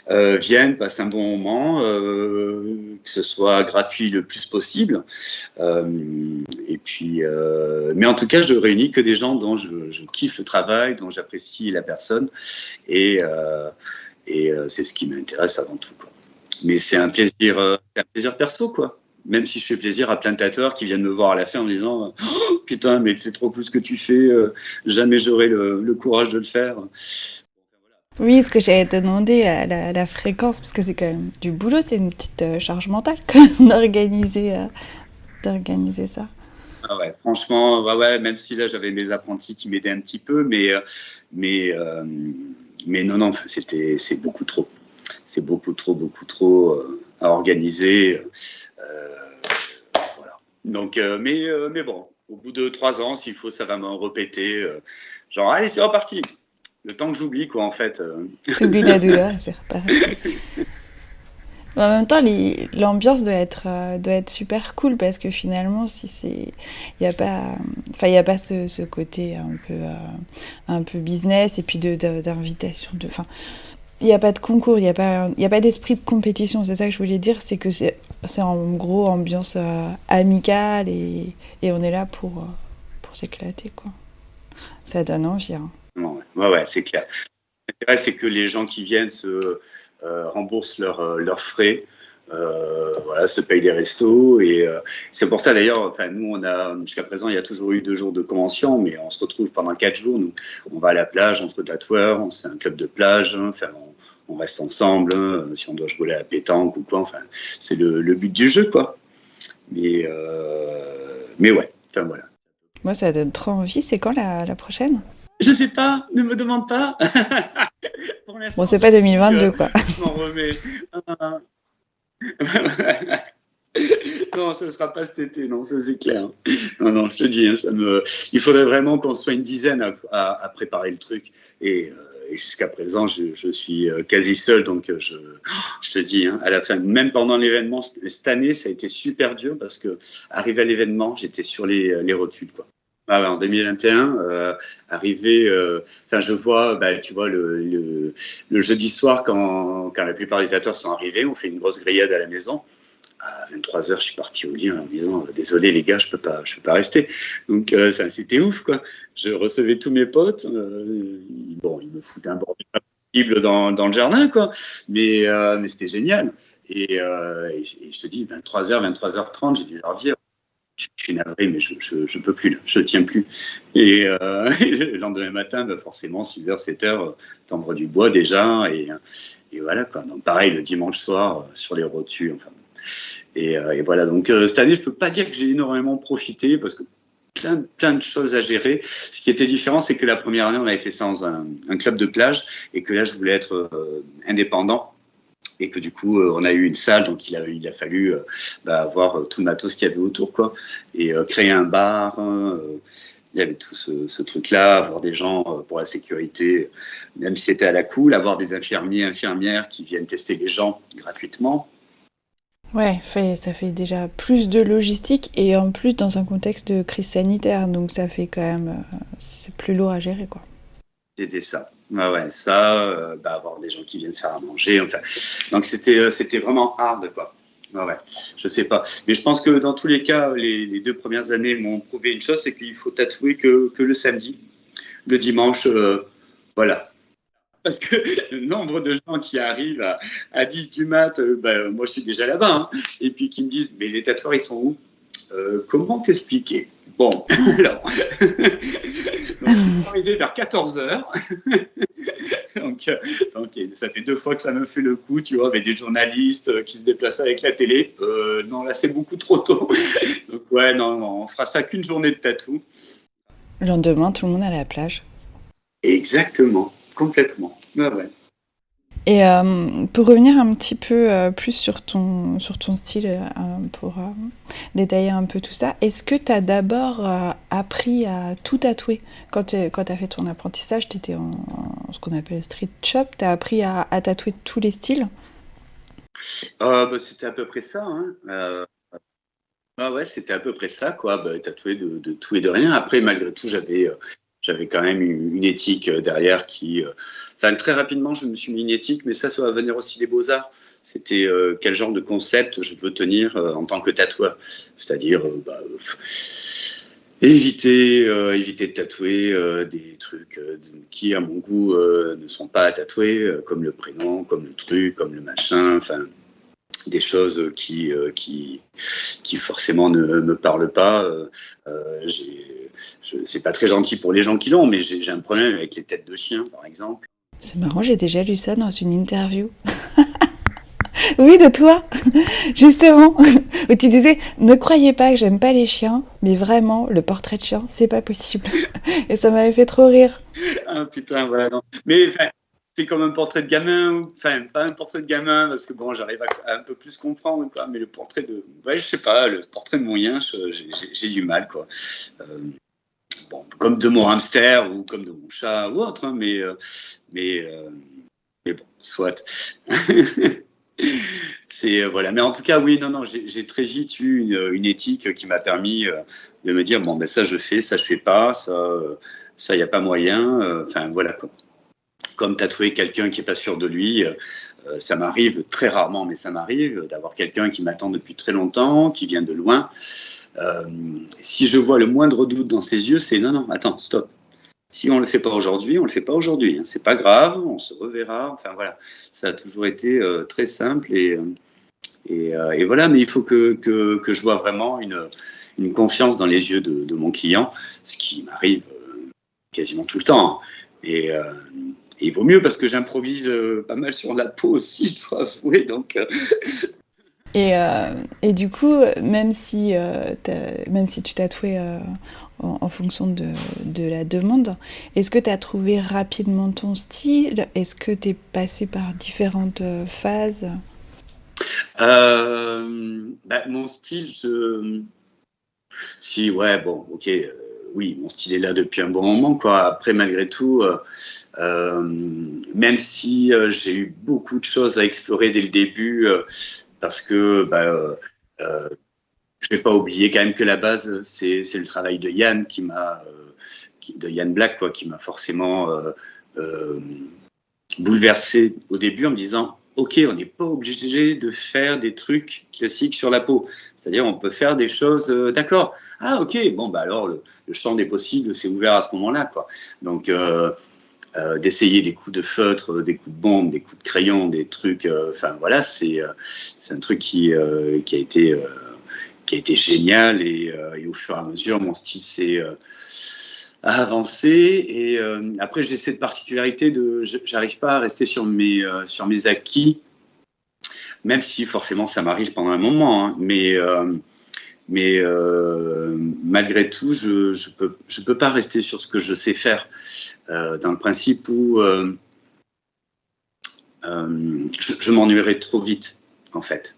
viennent, passent un bon moment, que ce soit gratuit le plus possible. Et puis, mais en tout cas, je réunis que des gens dont je kiffe le travail, dont j'apprécie la personne. Et c'est ce qui m'intéresse avant tout, quoi. Mais c'est un plaisir perso, quoi. Même si je fais plaisir à plein de tatoueurs qui viennent me voir à la fin en me disant oh, « Putain, mais c'est trop cool ce que tu fais, jamais j'aurai le courage de le faire. »
Oui, ce que j'allais te demander, la fréquence, parce que c'est quand même du boulot, c'est une petite charge mentale quand même d'organiser ça.
Ah ouais, franchement, ouais, même si là j'avais mes apprentis qui m'aidaient un petit peu, mais non, c'est beaucoup trop. C'est beaucoup trop à organiser. Voilà. Donc, mais bon, au bout de 3 ans, s'il faut, ça va me répéter. Genre, allez, c'est reparti. Le temps que j'oublie, quoi, en fait.
T'oublies la douleur, c'est reparti. En même temps, l'ambiance doit être super cool parce que finalement, il y a pas ce côté un peu business et puis d'invitation il n'y a pas de concours, il y a pas d'esprit de compétition. C'est ça que je voulais dire, c'est que c'est en gros ambiance amicale et on est là pour s'éclater, quoi. Ça donne envie, hein.
Ouais, c'est clair. L'intérêt, c'est que les gens qui viennent se remboursent leurs frais, se payent des restos. Et c'est pour ça, d'ailleurs, nous, jusqu'à présent, il y a toujours eu 2 jours de convention, mais on se retrouve pendant 4 jours. Nous, on va à la plage entre tatoueurs, on se fait un club de plage, on reste ensemble, si on doit jouer à la pétanque ou quoi. C'est le but du jeu, quoi. Mais ouais, voilà.
Moi, ça donne trop envie. C'est quand la prochaine ?
Je sais pas, ne me demande pas. Pour l'instant,
bon, c'est pas 2022, quoi.
Je m'en remets. Non, ça ne sera pas cet été, non, ça c'est clair. Non, je te dis, il faudrait vraiment qu'on soit une dizaine à préparer le truc. Et jusqu'à présent, je suis quasi seul, donc je te dis, à la fin, même pendant l'événement, cette année, ça a été super dur parce que arrivé à l'événement, j'étais sur les rotules, quoi. En 2021, je vois, tu vois, le jeudi soir, quand la plupart des tatoueurs sont arrivés, on fait une grosse grillade à la maison. À 23h, je suis parti au lit en disant « Désolé les gars, je peux pas rester ». Donc, c'était ouf, quoi. Je recevais tous mes potes. Ils me foutaient un bordel pas possible dans le jardin, quoi. Mais c'était génial. Et je te dis, 23h, 23h30, j'ai dû leur dire je suis navré, mais je peux plus, là, je tiens plus. Et le lendemain matin, forcément, 6h, 7h, tendre du bois déjà. Et voilà, quoi. Donc, pareil, le dimanche soir, sur les rotules. Et voilà, donc cette année, je peux pas dire que j'ai énormément profité parce que plein de choses à gérer. Ce qui était différent, c'est que la première année, on avait fait ça dans un club de plage et que là, je voulais être indépendant. Et que du coup, on a eu une salle, donc il a fallu avoir tout le matos qu'il y avait autour, quoi. Et créer un bar, il y avait tout ce truc-là, avoir des gens pour la sécurité, même si c'était à la cool, avoir des infirmières qui viennent tester les gens gratuitement.
Ouais, ça fait déjà plus de logistique et en plus dans un contexte de crise sanitaire, donc ça fait quand même, c'est plus lourd à gérer, quoi.
C'était ça. Ça, avoir des gens qui viennent faire à manger. Enfin, donc c'était vraiment hard, quoi. Je sais pas. Mais je pense que dans tous les cas, les 2 premières années m'ont prouvé une chose, c'est qu'il faut tatouer que le samedi. Le dimanche, voilà. Parce que le nombre de gens qui arrivent à 10 du mat, moi je suis déjà là-bas, hein, et puis qui me disent, mais les tatoueurs, ils sont où ? Comment t'expliquer ? Bon, alors... Donc, je suis arrivé vers 14h. donc, ça fait 2 fois que ça me fait le coup, tu vois, avec des journalistes qui se déplacent avec la télé. Non, là, c'est beaucoup trop tôt. Donc, non, on fera ça qu'une journée de tatou.
Le lendemain, tout le monde à la plage.
Exactement, complètement. Ouais.
Et pour revenir un petit peu plus sur ton style, pour détailler un peu tout ça, est-ce que tu as d'abord appris à tout tatouer ? Quand tu as fait ton apprentissage, tu étais en ce qu'on appelle street shop, tu as appris à tatouer tous les styles ?
C'était à peu près ça. Hein. C'était à peu près ça, quoi. Tatouer de tout et de rien. Après, malgré tout, j'avais quand même une éthique derrière qui... très rapidement, je me suis mis une éthique, mais ça va venir aussi des beaux-arts. C'était quel genre de concept je veux tenir en tant que tatoueur. C'est-à-dire éviter de tatouer des trucs qui, à mon goût, ne sont pas à tatouer, comme le prénom, comme le truc, comme le machin, des choses qui forcément ne me parlent pas. C'est pas très gentil pour les gens qui l'ont, mais j'ai un problème avec les têtes de chiens, par exemple.
C'est marrant, j'ai déjà lu ça dans une interview. Oui, de toi, justement, où tu disais « Ne croyez pas que j'aime pas les chiens, mais vraiment, le portrait de chien, c'est pas possible. » Et ça m'avait fait trop rire.
Ah putain, voilà. Non. Mais c'est comme un portrait de gamin, pas un portrait de gamin, parce que bon, j'arrive à un peu plus comprendre, quoi, mais le portrait de... je sais pas, le portrait de mon lien, j'ai du mal, quoi. Comme de mon hamster, ou comme de mon chat, ou autre, hein, mais bon, soit... Mais en tout cas, oui, non, j'ai très vite eu une éthique qui m'a permis de me dire, ça je fais pas, ça y a pas moyen, voilà, quoi. Comme tatouer quelqu'un qui n'est pas sûr de lui, ça m'arrive très rarement, mais ça m'arrive d'avoir quelqu'un qui m'attend depuis très longtemps, qui vient de loin. Si je vois le moindre doute dans ses yeux, c'est non, attends, stop. Si on ne le fait pas aujourd'hui, on ne le fait pas aujourd'hui. Hein. C'est pas grave, on se reverra. Voilà, ça a toujours été très simple et voilà. Mais il faut que je vois vraiment une confiance dans les yeux de mon client, ce qui m'arrive quasiment tout le temps. Hein. Et il vaut mieux parce que j'improvise pas mal sur la peau aussi, je dois avouer. Donc,
Et du coup, même si tu tatouais en fonction de la demande, est-ce que tu as trouvé rapidement ton style ? Est-ce que tu es passé par différentes phases ?
Mon style, oui, mon style est là depuis un bon moment, quoi. Après, malgré tout, même si j'ai eu beaucoup de choses à explorer dès le début, parce que je vais pas oublier quand même que la base, c'est le travail de Yann de Yann Black, quoi, qui m'a forcément bouleversé au début en me disant ok, on n'est pas obligé de faire des trucs classiques sur la peau. C'est-à-dire, on peut faire des choses, d'accord. Ah, ok, alors le champ des possibles s'est ouvert à ce moment-là, quoi. Donc, d'essayer des coups de feutre, des coups de bombe, des coups de crayon, des trucs, voilà, c'est un truc qui a été génial et au fur et à mesure, mon style s'est avancé et après j'ai cette particularité j'arrive pas à rester sur mes acquis, même si forcément ça m'arrive pendant un moment, hein, mais Mais malgré tout, je peux pas rester sur ce que je sais faire, dans le principe où je m'ennuierais trop vite, en fait.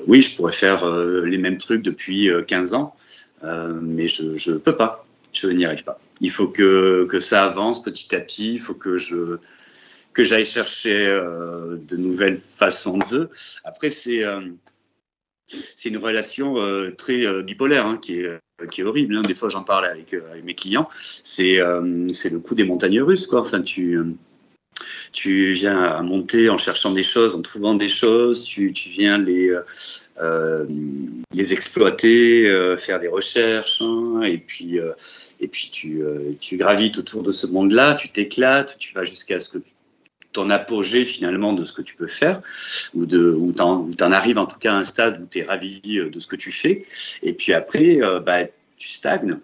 Oui, je pourrais faire les mêmes trucs depuis 15 ans, mais je peux pas. Je n'y arrive pas. Il faut que ça avance petit à petit. Il faut que j'aille chercher de nouvelles façons de. Après, c'est une relation très bipolaire, hein, qui est horrible. Hein. Des fois, j'en parle avec mes clients. C'est le coup des montagnes russes, quoi. Enfin, tu viens à monter en cherchant des choses, en trouvant des choses, tu viens les exploiter, faire des recherches, hein, et puis tu gravites autour de ce monde-là, tu t'éclates, tu vas jusqu'à ce que ton apogée finalement de ce que tu peux faire, ou t'en arrives en tout cas à un stade où tu es ravi de ce que tu fais, et puis après tu stagnes.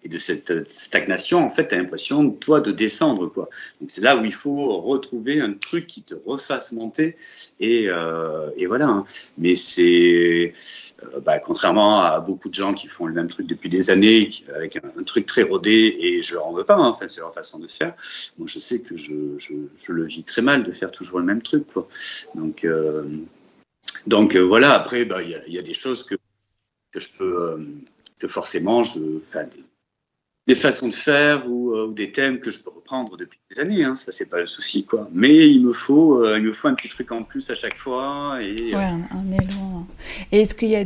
Et de cette stagnation, en fait, tu as l'impression, toi, de descendre, quoi. Donc, c'est là où il faut retrouver un truc qui te refasse monter. Et voilà. Hein. Mais c'est... contrairement à beaucoup de gens qui font le même truc depuis des années, avec un truc très rodé, et je leur en veux pas, hein, enfin, c'est leur façon de faire. Moi, je sais que je le vis très mal de faire toujours le même truc, quoi. Donc voilà. Après, il y a des choses que je peux... que forcément, des façons de faire ou des thèmes que je peux reprendre depuis des années, hein, ça c'est pas le souci, quoi. Mais il me faut un petit truc en plus à chaque fois.
Ouais, un élan. Et est-ce qu'il y a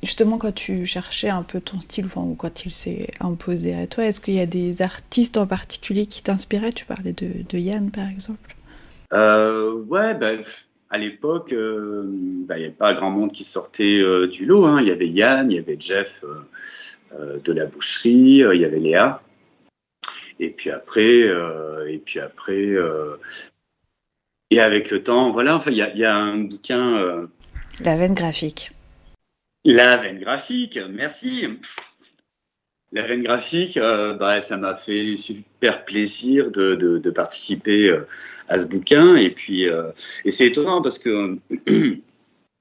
justement, quand tu cherchais un peu ton style, ou quand il s'est imposé à toi, est-ce qu'il y a des artistes en particulier qui t'inspiraient? Tu parlais de Yann, par exemple.
Ouais, à l'époque, il n'y avait pas grand monde qui sortait du lot, hein. Il y avait Yann, il y avait Jeff de la boucherie, il y avait Léa, et puis après, et avec le temps, voilà, enfin, il y a un bouquin.
La veine graphique.
La veine graphique, merci. La veine graphique, ça m'a fait super plaisir de participer à ce bouquin, et puis et c'est étonnant parce que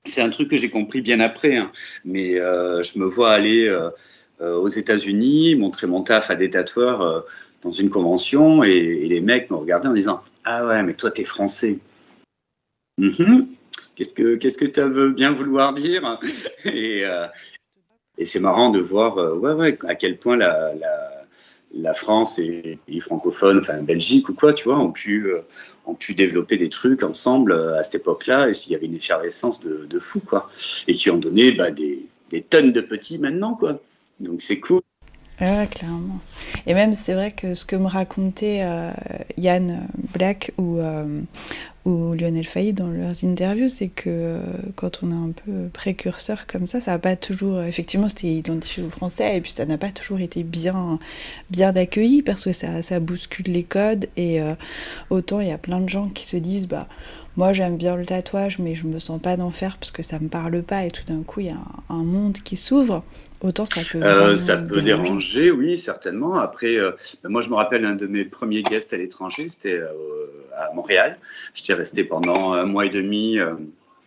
c'est un truc que j'ai compris bien après, hein, mais je me vois aller aux États-Unis, montrer mon taf à des tatoueurs dans une convention, et les mecs me regardaient en disant « Ah ouais, mais toi, t'es français. Qu'est-ce que tu veux bien vouloir dire ?» Et c'est marrant de voir à quel point la France et les pays francophones, enfin Belgique ou quoi, tu vois, ont pu développer des trucs ensemble à cette époque-là, et s'il y avait une effervescence de fou, quoi, et qui ont donné des tonnes de petits maintenant, quoi. Donc c'est cool.
Ouais, clairement. Et même, c'est vrai que ce que me racontait Yann Black ou Lionel Failly dans leurs interviews, c'est que quand on est un peu précurseur comme ça n'a pas toujours... Effectivement, c'était identifié aux Français, et puis ça n'a pas toujours été bien accueilli, parce que ça bouscule les codes, et autant il y a plein de gens qui se disent moi j'aime bien le tatouage, mais je me sens pas d'en faire parce que ça me parle pas, et tout d'un coup il y a un monde qui s'ouvre. Autant ça peut
déranger, oui, certainement. Après, moi, je me rappelle un de mes premiers guests à l'étranger, c'était à Montréal. J'étais resté pendant 1 mois et demi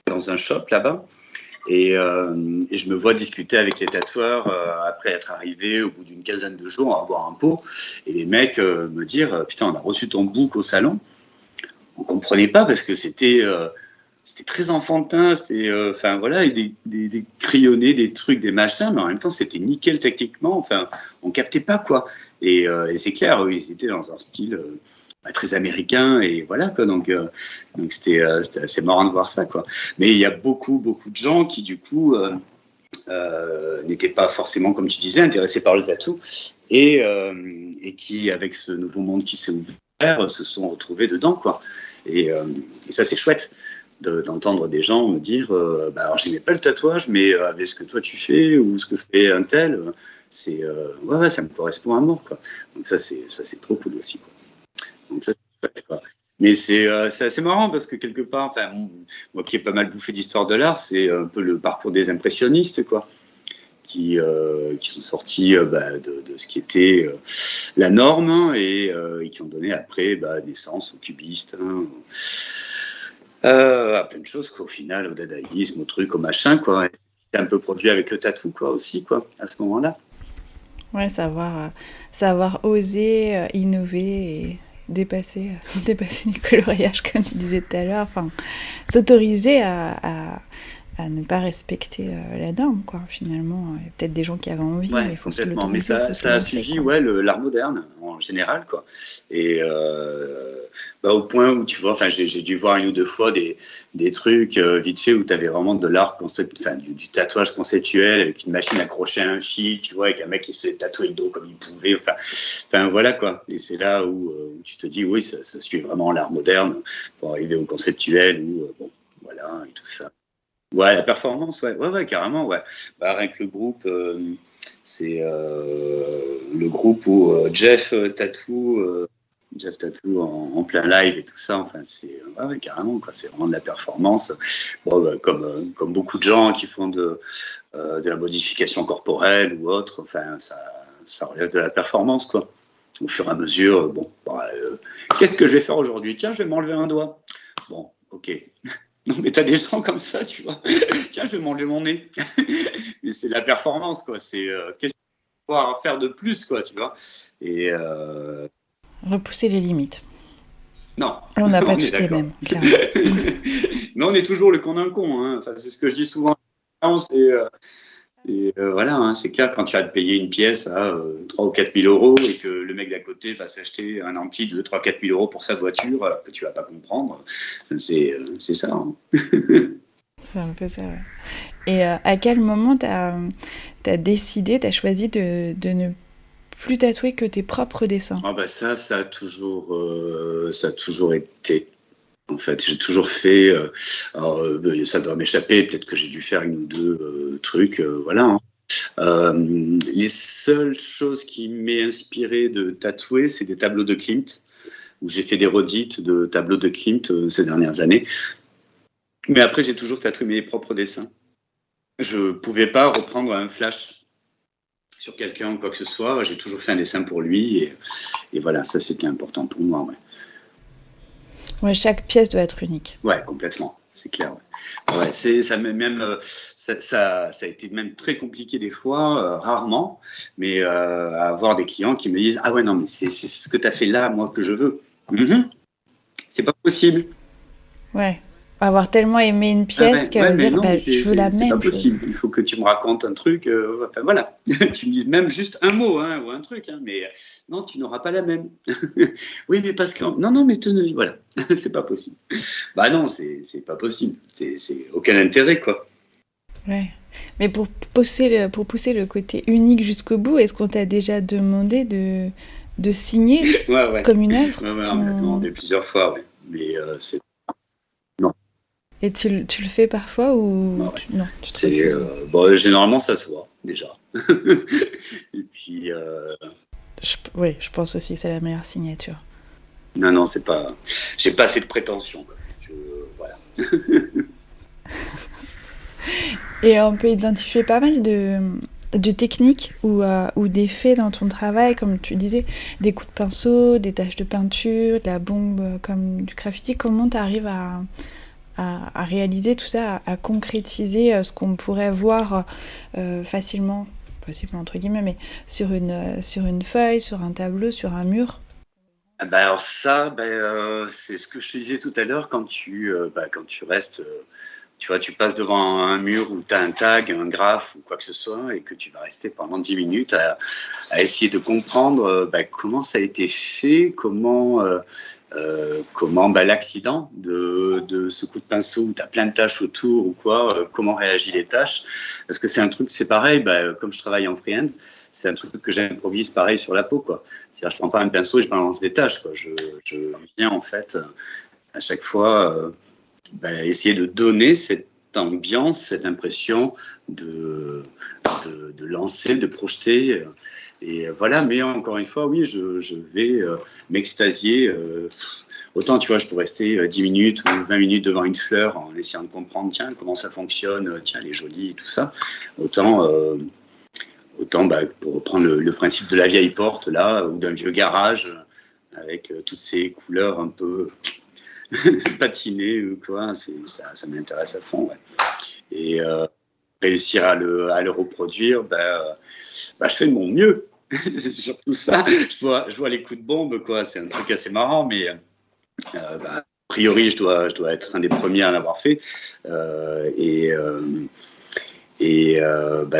dans un shop là-bas. Et je me vois discuter avec les tatoueurs après être arrivé au bout d'une quinzaine de jours, on va boire un pot. Et les mecs me dire « Putain, on a reçu ton book au salon ». On ne comprenait pas parce que c'était très enfantin, c'était et des crayonnés, des trucs, des machins, mais en même temps c'était nickel techniquement, enfin on captait pas, quoi. Et c'est clair, ils étaient dans un style très américain, et voilà, quoi. Donc c'était assez marrant de voir ça, quoi. Mais il y a beaucoup de gens qui du coup n'étaient pas forcément, comme tu disais, intéressés par le tatou, et qui, avec ce nouveau monde qui s'est ouvert, se sont retrouvés dedans, quoi. Et ça c'est chouette d'entendre des gens me dire alors j'aimais pas le tatouage, mais avec ce que toi tu fais ou ce que fait un tel, ça me correspond à mort, quoi. Donc ça c'est trop cool aussi, quoi. Donc ça c'est chouette, quoi. Mais c'est assez marrant parce que quelque part, enfin moi qui ai pas mal bouffé d'histoire de l'art, c'est un peu le parcours des impressionnistes, quoi, qui sont sortis de ce qui était la norme, et qui ont donné après naissance aux cubistes, hein, Plein de choses, quoi, au final, au dadaïsme, au truc, au machin, quoi. C'est un peu produit avec le tatou, quoi, aussi, quoi, à ce moment-là.
Ouais, savoir oser, innover et dépasser du coloriage, comme tu disais tout à l'heure. Enfin, s'autoriser à ne pas respecter la norme, quoi. Finalement, il y a peut-être des gens qui avaient envie, mais il faut se
complètement. Mais
l'autoriser.
ça a suivi l'art moderne en général, quoi. Et au point où tu vois, j'ai dû voir une ou deux fois des trucs vite fait où tu avais vraiment de l'art du tatouage conceptuel avec une machine accrochée à un fil, tu vois, avec un mec qui se faisait tatouer le dos comme il pouvait. Enfin voilà, quoi. Et c'est là où tu te dis, oui, ça suit vraiment l'art moderne pour arriver au conceptuel ou voilà, et tout ça. Ouais, la performance, ouais, carrément, ouais. Rien que le groupe, c'est le groupe où Jeff Tattoo en plein live et tout ça. Enfin, c'est carrément, quoi. C'est vraiment de la performance. Comme beaucoup de gens qui font de la modification corporelle ou autre. Enfin, ça relève de la performance, quoi. Au fur et à mesure, qu'est-ce que je vais faire aujourd'hui? Tiens, je vais m'enlever un doigt. Bon, ok. Non, mais t'as des gens comme ça, tu vois. Tiens, je vais m'enlever mon nez. Mais c'est de la performance, quoi. C'est qu'est-ce qu'il faut pouvoir faire de plus, quoi, tu vois. Et
Repousser les limites.
non.
On n'a pas tous les mêmes, clairement.
Mais on est toujours le con d'un con. Hein. Enfin, c'est ce que je dis souvent. Voilà, hein, c'est clair, quand tu vas te payer une pièce à 3 ou 4 000 euros et que le mec d'à côté va s'acheter un ampli de 3 4 000 euros pour sa voiture, alors que tu vas pas comprendre, c'est ça. Hein.
C'est un peu ça, ouais. Et à quel moment t'as décidé, t'as choisi de ne plus tatouer que tes propres dessins?
Ça a toujours été. En fait, j'ai toujours fait. Ça doit m'échapper. Peut-être que j'ai dû faire une ou deux trucs. Voilà. Hein. Les seules choses qui m'aient inspiré de tatouer, c'est des tableaux de Klimt, où j'ai fait des redites de tableaux de Klimt ces dernières années. Mais après, j'ai toujours tatoué mes propres dessins. Je ne pouvais pas reprendre un flash sur quelqu'un ou quoi que ce soit. J'ai toujours fait un dessin pour lui. Et voilà, ça, c'était important pour moi. Ouais.
Ouais, chaque pièce doit être unique.
Ouais, complètement, c'est clair. Ouais, ça a été même très compliqué des fois, rarement, mais à avoir des clients qui me disent « Ah ouais, non, mais c'est ce que tu as fait là, moi, que je veux. C'est pas possible. »
Ouais, avoir tellement aimé une pièce qu'elle veut dire non, je veux la même chose.
C'est pas possible, il faut que tu me racontes un truc, voilà, tu me dis même juste un mot ou un truc, mais non, tu n'auras pas la même. Oui, mais parce que... Non, mais voilà, c'est pas possible. Non, c'est pas possible, c'est aucun intérêt, quoi.
Ouais, mais pour pousser le côté unique jusqu'au bout, est-ce qu'on t'a déjà demandé de signer comme une œuvre?
Ouais, on me l'a demandé plusieurs fois, ouais. Mais c'est...
Et tu le fais parfois ou non, tu te refuses?
Généralement, ça se voit, déjà. Et puis...
Oui, je pense aussi que c'est la meilleure signature.
Non, c'est pas... J'ai pas assez de prétention. Voilà.
Et on peut identifier pas mal de techniques ou d'effets dans ton travail, comme tu disais, des coups de pinceau, des taches de peinture, de la bombe comme du graffiti. Comment tu arrives à réaliser tout ça, à concrétiser ce qu'on pourrait voir facilement entre guillemets, mais sur une feuille, sur un tableau, sur un mur?
Alors ça, c'est ce que je te disais tout à l'heure, quand tu restes... Tu vois, tu passes devant un mur où tu as un tag, un graphe ou quoi que ce soit et que tu vas rester pendant 10 minutes à essayer de comprendre comment ça a été fait, comment l'accident de ce coup de pinceau où tu as plein de taches autour ou quoi, comment réagissent les taches. Parce que c'est pareil, comme je travaille en freehand, c'est un truc que j'improvise pareil sur la peau, quoi. C'est-à-dire, je prends pas un pinceau et je balance des taches, quoi. Je viens en fait à chaque fois... essayer de donner cette ambiance, cette impression de lancer, de projeter. Et voilà, mais encore une fois, oui, je vais m'extasier. Autant, tu vois, je peux rester 10 minutes ou 20 minutes devant une fleur en essayant de comprendre, tiens, comment ça fonctionne, tiens, elle est jolie et tout ça. Autant pour reprendre le principe de la vieille porte, là, ou d'un vieux garage, avec toutes ces couleurs un peu patiner ou quoi, ça m'intéresse à fond. Ouais. Et réussir à le reproduire, je fais de mon mieux. C'est surtout ça. Je vois les coups de bombe, quoi. C'est un truc assez marrant, mais a priori, je dois être un des premiers à l'avoir fait.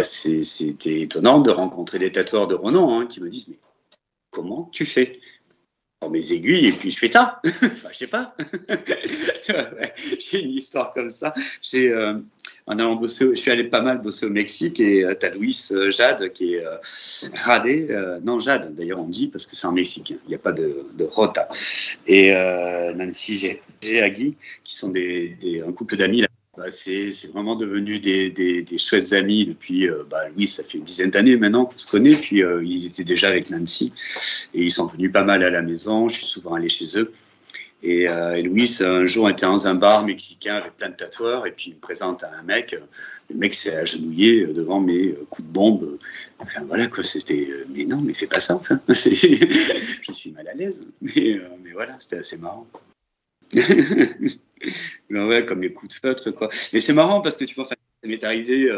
C'était étonnant de rencontrer des tatoueurs de renom qui me disent, mais comment tu fais ? Dans mes aiguilles, et puis je fais ça. Enfin, je sais pas. J'ai une histoire comme ça. En allant bosser, je suis allé pas mal bosser au Mexique, et t'as Luis Jade qui est non Jade d'ailleurs on dit parce que c'est en Mexique, il n'y a pas de rota, et Nancy Géagui qui sont un couple d'amis. C'est vraiment devenu des chouettes amis depuis. Louis, ça fait une dizaine d'années maintenant qu'on se connaît. Puis il était déjà avec Nancy et ils sont venus pas mal à la maison. Je suis souvent allé chez eux. Et Louis, un jour, était dans un bar mexicain avec plein de tatoueurs. Et puis il me présente à un mec. Le mec s'est agenouillé devant mes coups de bombe. Enfin voilà quoi, c'était. Mais non, mais fais pas ça. Enfin, je suis mal à l'aise. Mais voilà, c'était assez marrant. Ouais, comme les coups de feutre, quoi. Mais c'est marrant parce que tu vois, ça m'est arrivé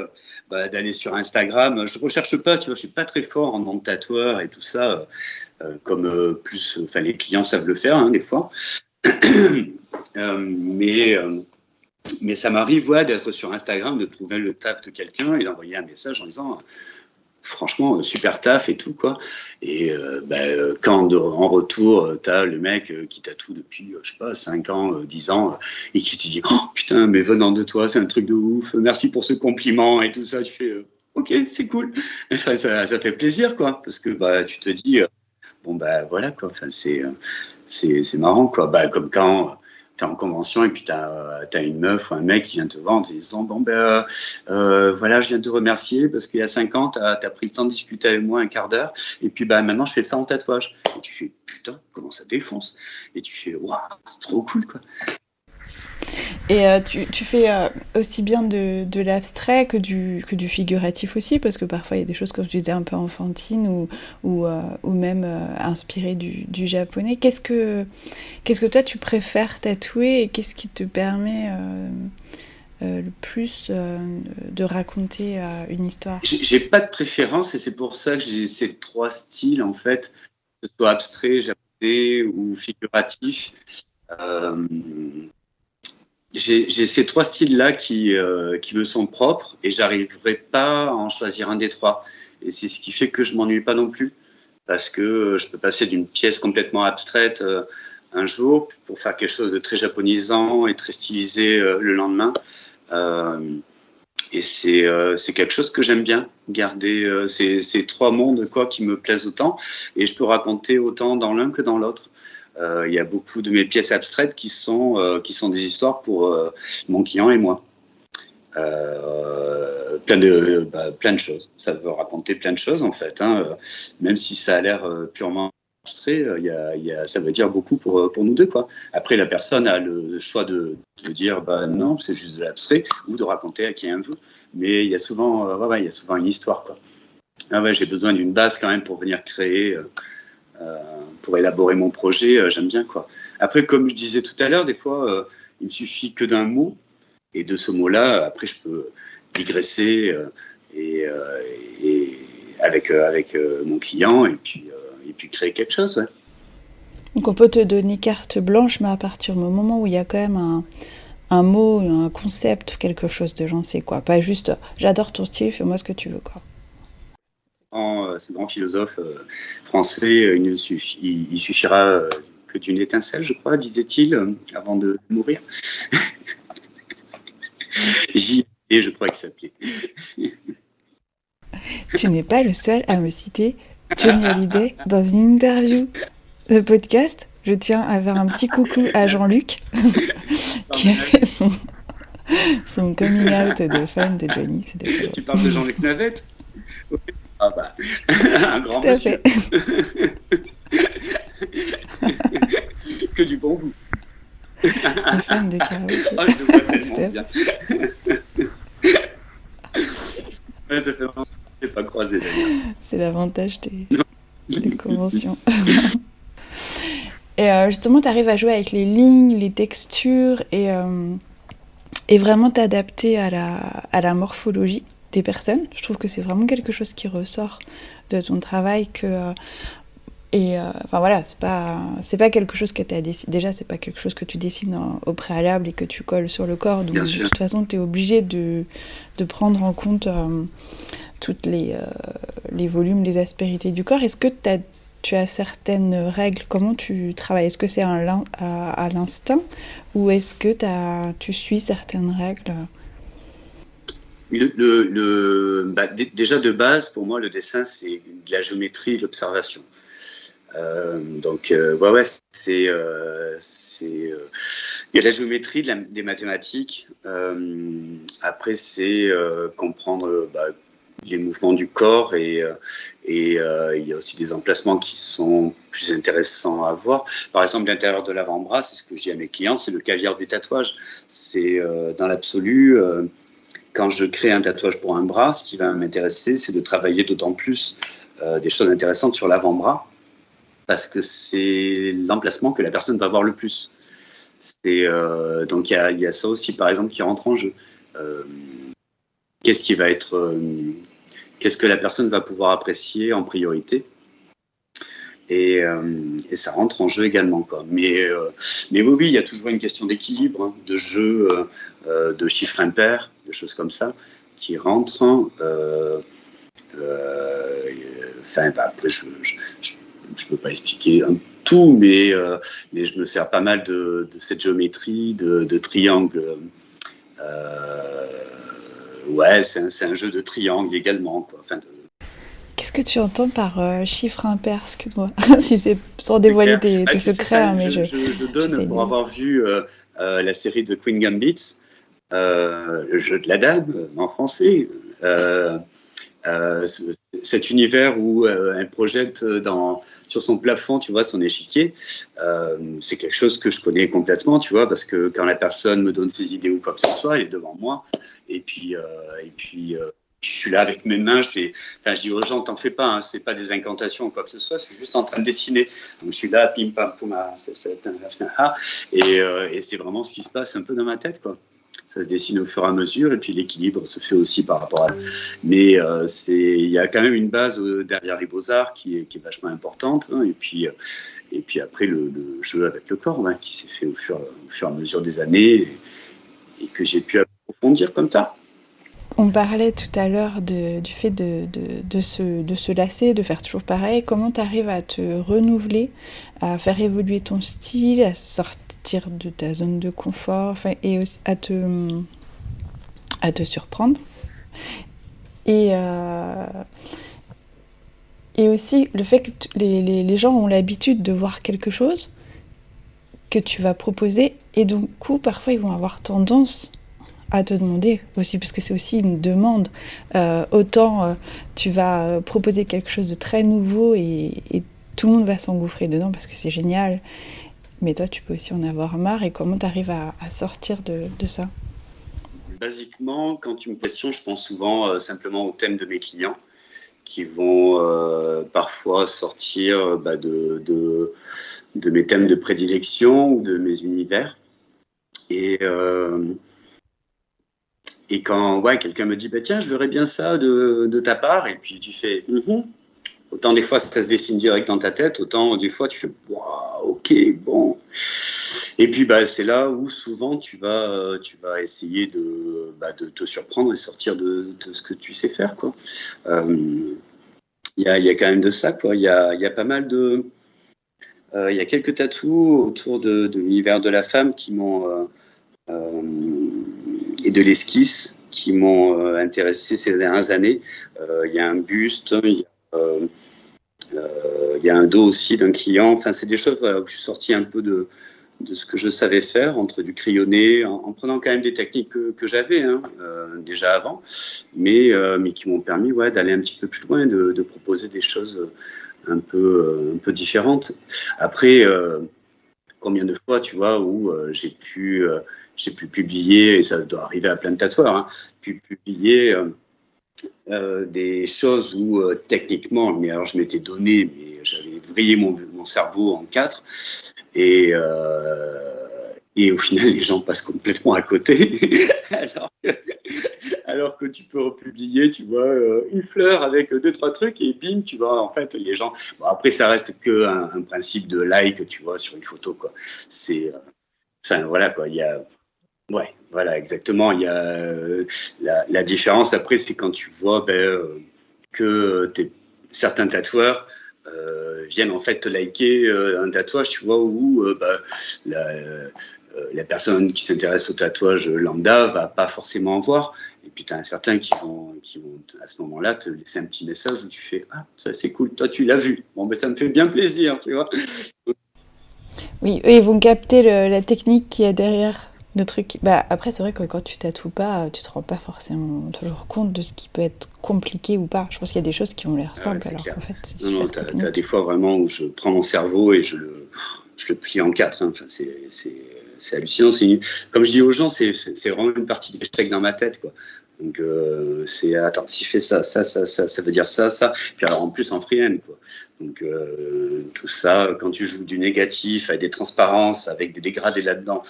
d'aller sur Instagram. Je recherche pas, tu vois, je suis pas très fort en nom de tatoueur et tout ça, comme plus, enfin les clients savent le faire des fois. Mais ça m'arrive d'être sur Instagram, de trouver le taf de quelqu'un et d'envoyer un message en disant. Franchement, super taf et tout, quoi. Et quand en retour, t'as le mec qui tatoue depuis, je sais pas, 5 ans, 10 ans, et qui te dit « Oh putain, mais venant de toi, c'est un truc de ouf, merci pour ce compliment » et tout ça, tu fais « Ok, c'est cool ». Enfin, ça fait plaisir, quoi, parce que tu te dis « voilà, quoi, enfin, c'est marrant, quoi ». Comme quand... t'es en convention et puis t'as une meuf ou un mec qui vient te voir en te disant voilà, je viens te remercier parce qu'il y a 5 ans t'as pris le temps de discuter avec moi un quart d'heure et puis maintenant je fais ça en tatouage et tu fais putain comment ça défonce et tu fais waouh c'est trop cool quoi.
Et tu fais aussi bien de l'abstrait que du figuratif aussi, parce que parfois il y a des choses, comme tu disais, un peu enfantines ou même inspirées du japonais. Qu'est-ce que toi tu préfères tatouer et qu'est-ce qui te permet le plus de raconter une histoire ?
J'ai pas de préférence et c'est pour ça que j'ai ces 3 styles en fait, que ce soit abstrait, japonais ou figuratif. J'ai ces 3 styles-là qui me sont propres et j'arriverai pas à en choisir un des 3. Et c'est ce qui fait que je m'ennuie pas non plus. Parce que je peux passer d'une pièce complètement abstraite un jour pour faire quelque chose de très japonisant et très stylisé le lendemain. Et c'est quelque chose que j'aime bien, garder ces 3 mondes quoi, qui me plaisent autant. Et je peux raconter autant dans l'un que dans l'autre. Il y a beaucoup de mes pièces abstraites qui sont des histoires pour mon client et moi. Plein de choses. Ça veut raconter plein de choses en fait. Même si ça a l'air purement abstrait, ça veut dire beaucoup pour nous deux quoi. Après la personne a le choix de dire non c'est juste de l'abstrait ou de raconter à qui elle veut. Mais il y a souvent une histoire quoi. J'ai besoin d'une base quand même pour venir créer. Pour élaborer mon projet, j'aime bien quoi. Après, comme je disais tout à l'heure, des fois, il me suffit que d'un mot, et de ce mot-là, après, je peux digresser avec mon client, et puis créer quelque chose, ouais.
Donc on peut te donner carte blanche, mais à partir du moment où il y a quand même un mot, un concept, quelque chose de lancé, quoi. Pas juste « j'adore ton style, fais-moi ce que tu veux », quoi.
Ce grand philosophe français, il suffira que d'une étincelle, je crois, disait-il, avant de mourir. J.I.D., je crois qu'il s'appelait.
Tu n'es pas le seul à me citer Johnny Hallyday dans une interview de podcast. Je tiens à faire un petit coucou à Jean-Luc qui a fait son coming out de fan de Johnny.
Tu parles de Jean-Luc Navette ? Un grand
tout à
monsieur.
Fait.
Que du bon goût.
Un fan de karaoké.
Je te vois tellement bien. Ça fait longtemps que je n'ai pas croisé d'ailleurs.
C'est l'avantage des conventions. Et justement, tu arrives à jouer avec les lignes, les textures et vraiment t'adapter à la morphologie des personnes. Je trouve que c'est vraiment quelque chose qui ressort de ton travail enfin voilà, c'est pas quelque chose que tu as dessiné. Déjà, c'est pas quelque chose que tu dessines au préalable et que tu colles sur le corps. Donc, de toute façon, tu es obligé de prendre en compte toutes les volumes, les aspérités du corps. Est-ce que tu as certaines règles? Comment tu travailles? Est-ce que c'est à l'instinct ou est-ce que tu suis certaines règles?
Déjà de base, pour moi, le dessin, c'est de la géométrie, de l'observation. Donc, il y a de la géométrie, des mathématiques. Après, c'est comprendre les mouvements du corps et il y a aussi des emplacements qui sont plus intéressants à voir. Par exemple, l'intérieur de l'avant-bras, c'est ce que je dis à mes clients, c'est le caviar du tatouage. C'est dans l'absolu, quand je crée un tatouage pour un bras, ce qui va m'intéresser, c'est de travailler d'autant plus des choses intéressantes sur l'avant-bras, parce que c'est l'emplacement que la personne va voir le plus. Donc il y a ça aussi, par exemple, qui rentre en jeu. Qu'est-ce que la personne va pouvoir apprécier en priorité, et ça rentre en jeu également, quoi. Mais oui, il y a toujours une question d'équilibre, hein, de jeu, de chiffres impairs, de choses comme ça qui rentrent. Après, je peux pas expliquer tout, mais je me sers pas mal de cette géométrie, de triangles. C'est un jeu de triangles également, quoi.
Qu'est-ce que tu entends par chiffre impair? Excuse-moi, si c'est sans dévoiler tes secrets. Mais
je donne, pour avoir vu la série de Queen Gambit, le jeu de la dame en français. Cet univers où elle projette sur son plafond, tu vois, son échiquier, c'est quelque chose que je connais complètement, tu vois, parce que quand la personne me donne ses idées ou quoi que ce soit, elle est devant moi, et puis je suis là avec mes mains, je dis aux gens, t'en fais pas, hein, c'est pas des incantations ou quoi que ce soit, je suis juste en train de dessiner. Donc je suis là, pim pam poum, et c'est vraiment ce qui se passe un peu dans ma tête, quoi. Ça se dessine au fur et à mesure, et puis l'équilibre se fait aussi par rapport à... Mais il y a quand même une base derrière les beaux-arts qui est vachement importante, hein, et puis après le jeu avec le corps, hein, qui s'est fait au fur et à mesure des années, et que j'ai pu approfondir comme ça.
On parlait tout à l'heure du fait de se lasser, de faire toujours pareil. Comment tu arrives à te renouveler, à faire évoluer ton style, à sortir de ta zone de confort, et aussi à te surprendre. Et aussi le fait que les gens ont l'habitude de voir quelque chose que tu vas proposer, et donc parfois ils vont avoir tendance à te demander aussi, parce que c'est aussi une demande. Autant tu vas proposer quelque chose de très nouveau et tout le monde va s'engouffrer dedans parce que c'est génial, mais toi tu peux aussi en avoir marre. Et comment tu arrives à sortir de ça?
Basiquement, quand tu me questionnes, je pense souvent simplement au thème de mes clients, qui vont parfois sortir de mes thèmes de prédilection ou de mes univers. Et quand quelqu'un me dit tiens, je verrais bien ça de ta part, et puis tu fais autant des fois ça se dessine direct dans ta tête, autant des fois tu fais waouh, ok, bon. Et puis c'est là où souvent tu vas essayer de te surprendre et sortir de ce que tu sais faire, quoi. Il y a quand même de ça, quoi. Il y a pas mal de il y a quelques tatous autour de l'univers de la femme qui m'ont et de l'esquisse qui m'ont intéressé ces dernières années. Il y a un buste, il y a un dos aussi d'un client. Enfin, c'est des choses où je suis sorti un peu de ce que je savais faire, entre du crayonné, en prenant quand même des techniques que j'avais déjà avant, mais qui m'ont permis d'aller un petit peu plus loin, de proposer des choses un peu différentes. Après, combien de fois, tu vois, où j'ai pu publier, et ça doit arriver à plein de tatoueurs, pu publier des choses où techniquement, mais alors je m'étais donné, mais j'avais vrillé mon cerveau en 4, Et, et au final, les gens passent complètement à côté, alors que tu peux republier, tu vois, une fleur avec deux, trois trucs, et bim, tu vois, en fait, les gens... Bon, après, ça reste qu'un principe de like, tu vois, sur une photo, quoi. C'est... Enfin, voilà, quoi, il y a... Ouais, voilà, exactement. Il y a la différence, après, c'est quand tu vois que certains tatoueurs viennent en fait te liker un tatouage, tu vois, où la personne qui s'intéresse au tatouage lambda va pas forcément en voir. Et puis, tu as certains qui vont à ce moment-là te laisser un petit message où tu fais « Ah, ça c'est cool, toi tu l'as vu. » Bon, ben ça me fait bien plaisir, tu vois.
Oui, eux, ils vont capter la technique qu'il y a derrière le truc. Bah, après, c'est vrai que quand tu tatoues pas, tu te rends pas forcément toujours compte de ce qui peut être compliqué ou pas. Je pense qu'il y a des choses qui ont l'air simples,
c'est
alors
clair.
qu'en fait, c'est
Non,
super technique.
t'as des fois vraiment où je prends mon cerveau et je le plie en quatre. Hein. Enfin, c'est hallucinant. Comme je dis aux gens, c'est vraiment une partie d'échec dans ma tête, quoi. Donc, attends, si je fais ça veut dire ça. Puis alors, en plus, en freehand, quoi. Donc, tout ça, quand tu joues du négatif, avec des transparences, avec des dégradés là-dedans,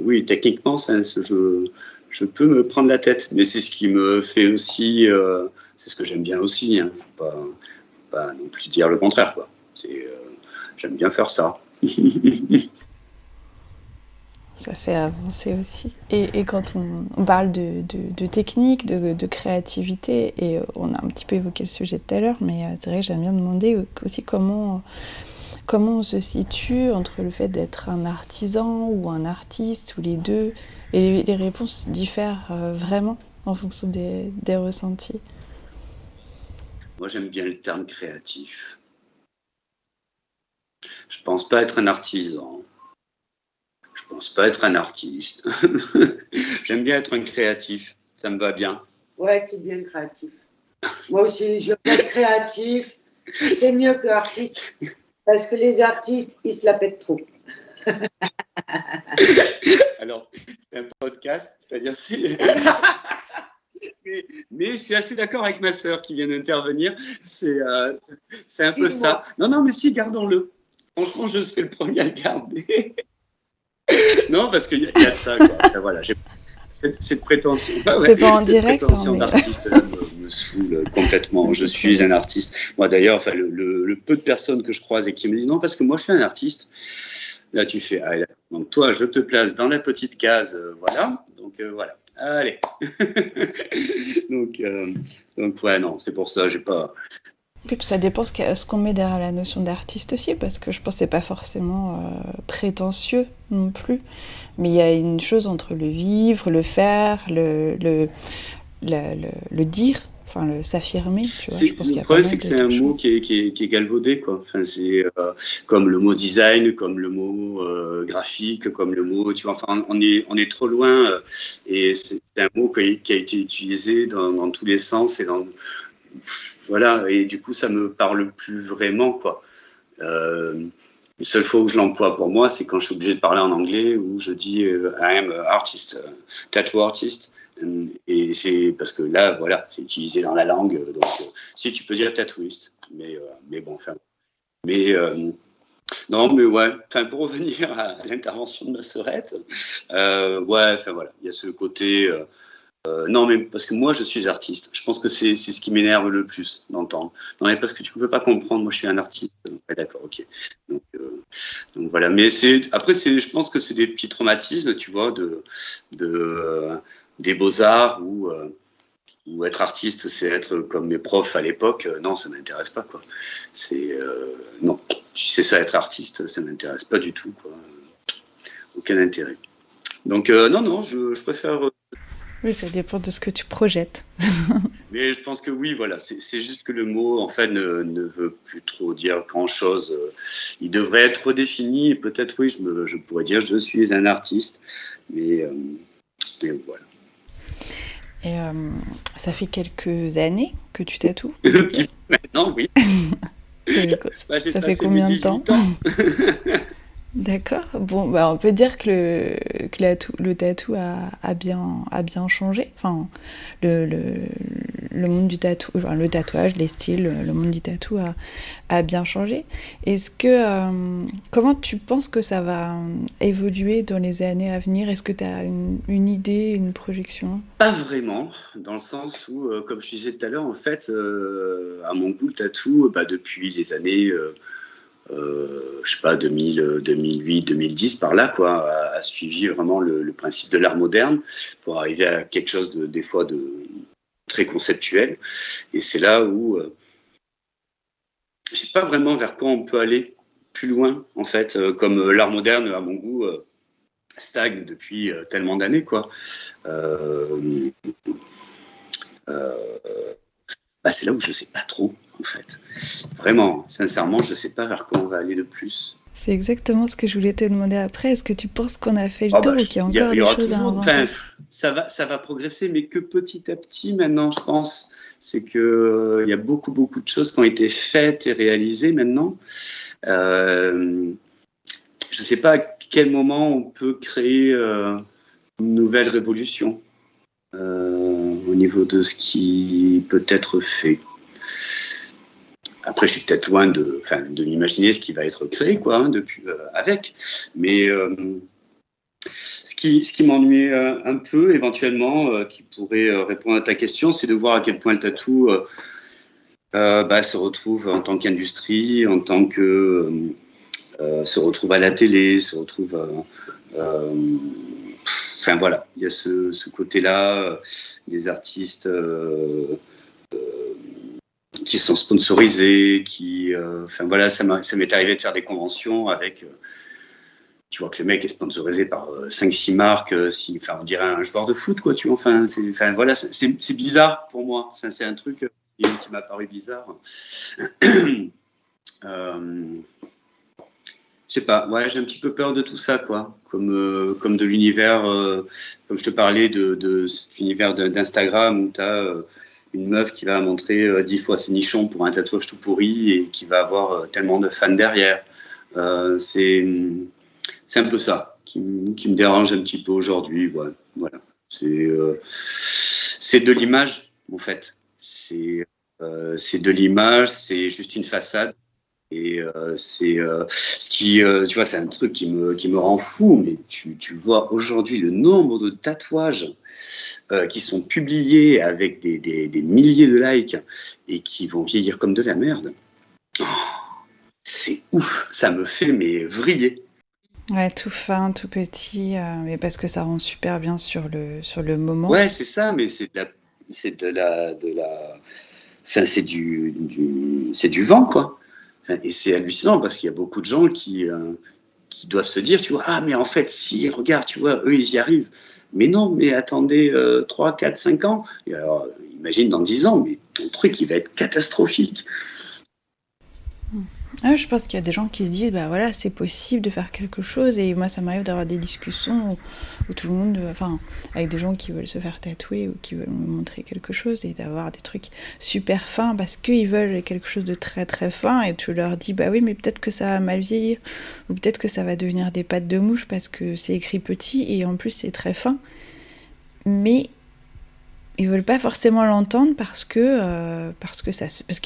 oui, techniquement, je peux me prendre la tête. Mais c'est ce qui me fait aussi, c'est ce que j'aime bien aussi. Hein. Faut pas non plus dire le contraire, quoi. J'aime bien faire ça.
Ça fait avancer aussi. Et quand on parle de technique, de créativité, et on a un petit peu évoqué le sujet tout à l'heure, mais c'est vrai que j'aime bien demander aussi comment on se situe entre le fait d'être un artisan ou un artiste, ou les deux, et les réponses diffèrent vraiment en fonction des ressentis.
Moi, j'aime bien le terme créatif. Je pense pas être un artisan. Je pense pas être un artiste. J'aime bien être un créatif. Ça me va bien.
Ouais, c'est bien créatif. Moi aussi, je veux être créatif. C'est mieux que artiste. Parce que les artistes, ils se la pètent trop.
Alors, c'est un podcast, c'est-à-dire mais je suis assez d'accord avec ma sœur qui vient d'intervenir. C'est un peu ça. Non, mais si, gardons-le. Franchement, je serai le premier à le garder. Non, parce qu'il y a de ça, quoi. Enfin, voilà, j'ai cette prétention.
C'est pas en direct.
Cette prétention d'artiste là, me saoule complètement. Je suis un artiste. Moi, d'ailleurs, enfin, le peu de personnes que je croise et qui me disent non, parce que moi, je suis un artiste. Là, tu fais, ah, donc toi, je te place dans la petite case, voilà. Donc, voilà. Allez. donc, ouais, non, c'est pour ça, j'ai pas.
Puis ça dépend ce qu'on met derrière la notion d'artiste aussi, parce que je pense que c'est pas forcément prétentieux non plus, mais il y a une chose entre le vivre, le faire, le dire, enfin s'affirmer, tu vois. Je pense qu'il y a
le problème, c'est que c'est un mot qui est galvaudé, quoi. Enfin, c'est comme le mot design, comme le mot graphique, comme le mot, tu vois, enfin, on est trop loin, et c'est un mot qui a été utilisé dans tous les sens et dans... Voilà, et du coup, ça me parle plus vraiment, quoi. La seule fois où je l'emploie pour moi, c'est quand je suis obligé de parler en anglais, où je dis I am an artist, tattoo artist. Et c'est parce que là, voilà, c'est utilisé dans la langue. Donc, si tu peux dire tattooiste, mais bon, enfin. Mais non, mais ouais, pour revenir à l'intervention de ma sœurette, ouais, enfin voilà, il y a ce côté. Non, mais parce que moi, je suis artiste. Je pense que c'est ce qui m'énerve le plus d'entendre. Non, mais parce que tu ne peux pas comprendre, moi, je suis un artiste. Ouais, d'accord, ok. Donc voilà. Mais après, je pense que c'est des petits traumatismes, tu vois, des beaux-arts où être artiste, c'est être comme mes profs à l'époque. Non, ça ne m'intéresse pas, quoi. Non, si c'est ça, être artiste, ça ne m'intéresse pas du tout, quoi. Aucun intérêt. Donc, non, je préfère...
Oui, ça dépend de ce que tu projettes.
Mais je pense que oui, voilà, c'est juste que le mot, en fait, ne veut plus trop dire grand-chose. Il devrait être redéfini, et peut-être, oui, je pourrais dire je suis un artiste, mais voilà.
Et ça fait quelques années que tu tatoues?
Maintenant, oui.
Ça fait combien de temps? D'accord. Bon, on peut dire que le tatou a bien changé. Enfin, le monde du tatouage, enfin, le tatouage, les styles, le monde du tatou a bien changé. Comment tu penses que ça va évoluer dans les années à venir? Est-ce que tu as une idée, une projection?
Pas vraiment, dans le sens où, comme je disais tout à l'heure, en fait, à mon goût, le tatou, depuis les années, je sais pas, 2000, 2008, 2010, par là, quoi, a suivi vraiment le principe de l'art moderne pour arriver à quelque chose des fois de très conceptuel. Et c'est là où je sais pas vraiment vers quoi on peut aller plus loin, en fait, comme l'art moderne, à mon goût, stagne depuis tellement d'années, quoi. C'est là où je sais pas trop, en fait. Vraiment, sincèrement, je sais pas vers quoi on va aller de plus.
C'est exactement ce que je voulais te demander après. Est-ce que tu penses qu'on a fait le tour ou qu'il y a encore des choses à inventer?
Ça va progresser, mais que petit à petit maintenant, je pense. C'est qu'il y a beaucoup de choses qui ont été faites et réalisées maintenant. Je ne sais pas à quel moment on peut créer une nouvelle révolution au niveau de ce qui peut être fait. Après, je suis peut-être loin de m'imaginer ce qui va être créé, quoi, depuis avec. Mais ce qui m'ennuie un peu, éventuellement, qui pourrait répondre à ta question, c'est de voir à quel point le tatou se retrouve en tant qu'industrie, en tant que se retrouve à la télé, se retrouve. Voilà, il y a ce côté-là, des artistes qui sont sponsorisés, ça m'est arrivé de faire des conventions avec, tu vois que le mec est sponsorisé par 5-6 marques, on dirait un joueur de foot, quoi, tu vois, c'est bizarre pour moi, c'est un truc qui m'a paru bizarre. Je sais pas, j'ai un petit peu peur de tout ça, quoi, comme de l'univers, comme je te parlais de cet univers d'Instagram où tu as une meuf qui va montrer 10 fois ses nichons pour un tatouage tout pourri et qui va avoir tellement de fans derrière. C'est un peu ça qui me dérange un petit peu aujourd'hui. Ouais, voilà. C'est de l'image, en fait. C'est de l'image, c'est juste une façade. Et c'est ce qui, tu vois, c'est un truc qui me rend fou. Mais tu vois aujourd'hui le nombre de tatouages qui sont publiés avec des milliers de likes et qui vont vieillir comme de la merde. Oh, c'est ouf, ça me fait vriller.
Ouais, tout fin, tout petit, mais parce que ça rend super bien sur le moment.
Ouais, c'est ça, mais c'est du vent, quoi. Et c'est hallucinant parce qu'il y a beaucoup de gens qui doivent se dire, tu vois, ah mais en fait, si, regarde, tu vois, eux ils y arrivent. Mais non, mais attendez 3, 4, 5 ans. Et alors, imagine dans 10 ans, mais ton truc, il va être catastrophique.
Je pense qu'il y a des gens qui se disent, c'est possible de faire quelque chose. Et moi, ça m'arrive d'avoir des discussions où tout le monde, avec des gens qui veulent se faire tatouer ou qui veulent me montrer quelque chose et d'avoir des trucs super fins parce qu'ils veulent quelque chose de très très fin. Et tu leur dis, oui, mais peut-être que ça va mal vieillir ou peut-être que ça va devenir des pattes de mouche parce que c'est écrit petit et en plus c'est très fin. Mais ils veulent pas forcément l'entendre parce qu'il y a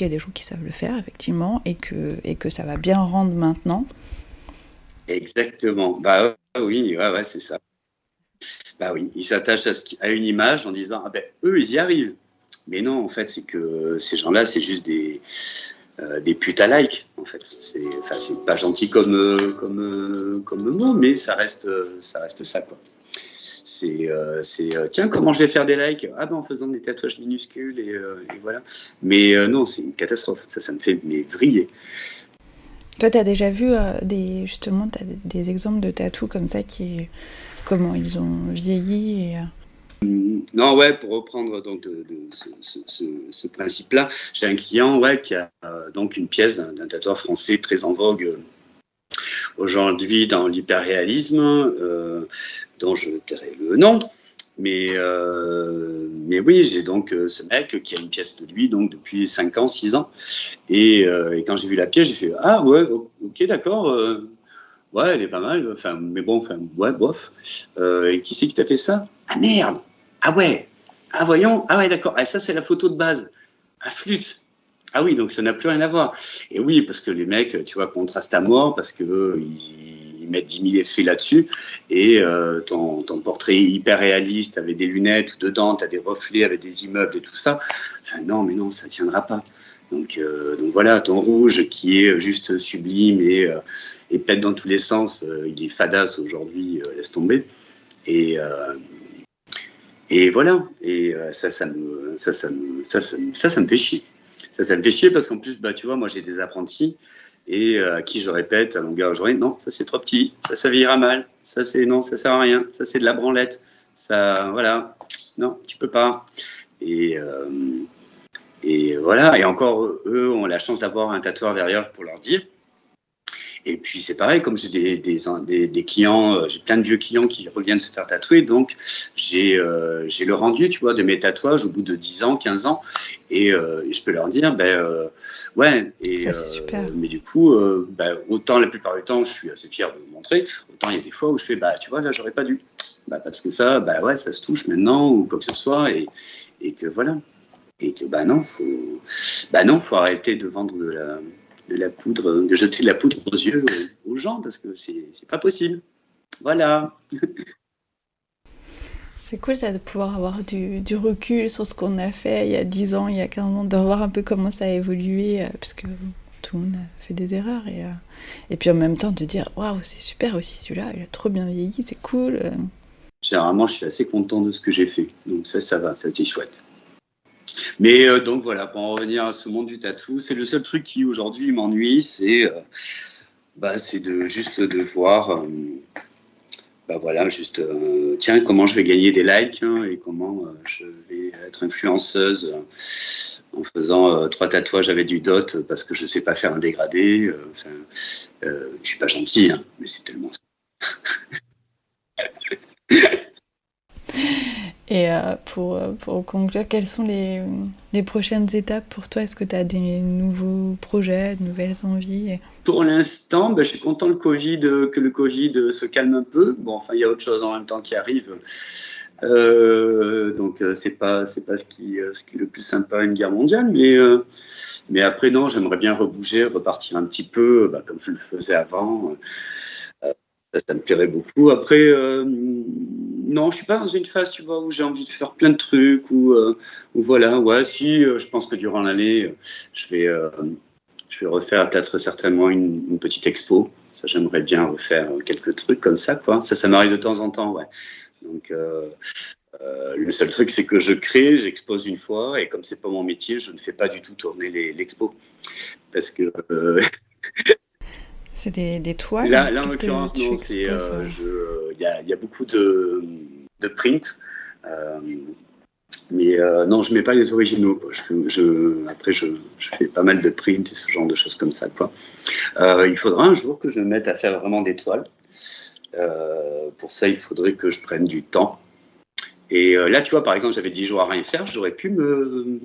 des gens qui savent le faire effectivement et que ça va bien rendre maintenant.
Exactement. Oui, c'est ça. Oui, ils s'attachent à une image en disant eux ils y arrivent. Mais non, en fait, c'est que ces gens-là, c'est juste des putes à like. En fait, c'est pas gentil comme mot, mais ça reste ça, quoi. Tiens, comment je vais faire des likes? En faisant des tatouages minuscules et voilà. Mais non, c'est une catastrophe. Ça me fait vriller.
Toi, tu as déjà vu justement des exemples de tatous comme ça comment ils ont vieilli
Non, pour reprendre donc ce principe-là, j'ai un client qui a donc une pièce d'un tatoueur français très en vogue aujourd'hui dans l'hyperréalisme, dont je tairai le nom. Mais oui, j'ai donc ce mec qui a une pièce de lui donc depuis 5 ans, 6 ans. Et quand j'ai vu la pièce, j'ai fait « Ah ouais, ok, d'accord, elle est pas mal, bof. Et qui c'est qui t'a fait ça? Ah merde! Ah ouais! Ah, voyons. Ah ouais, d'accord. Ah, ça, c'est la photo de base. Ah, flûte. Ah oui, donc ça n'a plus rien à voir. Et oui, parce que les mecs, tu vois, contrastent à mort, parce que ils mettent 10 000 effets là-dessus. Et ton portrait hyper réaliste, avec des lunettes, où dedans, tu as des reflets avec des immeubles et tout ça. Enfin, non, mais non, ça ne tiendra pas. Donc voilà, ton rouge qui est juste sublime et pète dans tous les sens, il est fadasse aujourd'hui, laisse tomber. Et voilà. Et ça me fait chier. Ça me fait chier parce qu'en plus, bah, tu vois, moi j'ai des apprentis et à qui je répète à longueur de journée, non, ça c'est trop petit, ça vieillira mal, non, ça sert à rien, ça c'est de la branlette, ça, voilà, non, tu peux pas. Et voilà, et encore, eux ont la chance d'avoir un tatoueur derrière pour leur dire. Et puis c'est pareil, comme j'ai des clients, j'ai plein de vieux clients qui reviennent se faire tatouer, donc j'ai le rendu, tu vois, de mes tatouages au bout de 10 ans, 15 ans, et je peux leur dire, ouais, et,
ça c'est super.
mais du coup, autant la plupart du temps, je suis assez fier de vous montrer, autant il y a des fois où je fais, tu vois, là, j'aurais pas dû, parce que ça, ouais, ça se touche maintenant, ou quoi que ce soit, et que voilà, et que non, faut arrêter de vendre de la poudre, de jeter de la poudre aux yeux aux gens, parce que c'est pas possible. Voilà.
C'est cool ça de pouvoir avoir du recul sur ce qu'on a fait il y a 10 ans, il y a 15 ans, de voir un peu comment ça a évolué, parce que tout le monde a fait des erreurs. Et puis en même temps de dire, waouh, c'est super aussi celui-là, il a trop bien vieilli, c'est cool.
Généralement, je suis assez content de ce que j'ai fait. Donc ça va, ça c'est chouette. Mais donc voilà, pour en revenir à ce monde du tatou, c'est le seul truc qui aujourd'hui m'ennuie, c'est juste de voir, voilà, juste tiens, comment je vais gagner des likes, hein, et comment je vais être influenceuse en faisant 3 tatouages avec du dot parce que je sais pas faire un dégradé. Je suis pas gentil, hein, mais c'est tellement.
Et pour conclure, quelles sont les prochaines étapes pour toi? Est-ce que tu as des nouveaux projets, de nouvelles envies?
Pour l'instant, je suis content que le Covid se calme un peu. Bon, enfin, il y a autre chose en même temps qui arrive. Donc, c'est pas ce qui est le plus sympa, une guerre mondiale. Mais après, non, j'aimerais bien rebouger, repartir un petit peu, comme je le faisais avant. Ça me plairait beaucoup. Après, non, je suis pas dans une phase, tu vois, où j'ai envie de faire plein de trucs, ou voilà. Ouais, si, je pense que durant l'année, je vais refaire peut-être certainement une petite expo. Ça, j'aimerais bien refaire quelques trucs comme ça, quoi. Ça m'arrive de temps en temps, ouais. Donc, le seul truc, c'est que je crée, j'expose une fois, et comme c'est pas mon métier, je ne fais pas du tout tourner l'expo, parce que
c'est des toiles.
Là, en l'occurrence, non. Il y a beaucoup de print, mais non, je mets pas les originaux, quoi. Après, je fais pas mal de print et ce genre de choses comme ça, quoi. Il faudra un jour que je me mette à faire vraiment des toiles. Pour ça, il faudrait que je prenne du temps. Et là, tu vois, par exemple, j'avais 10 jours à rien faire, j'aurais pu me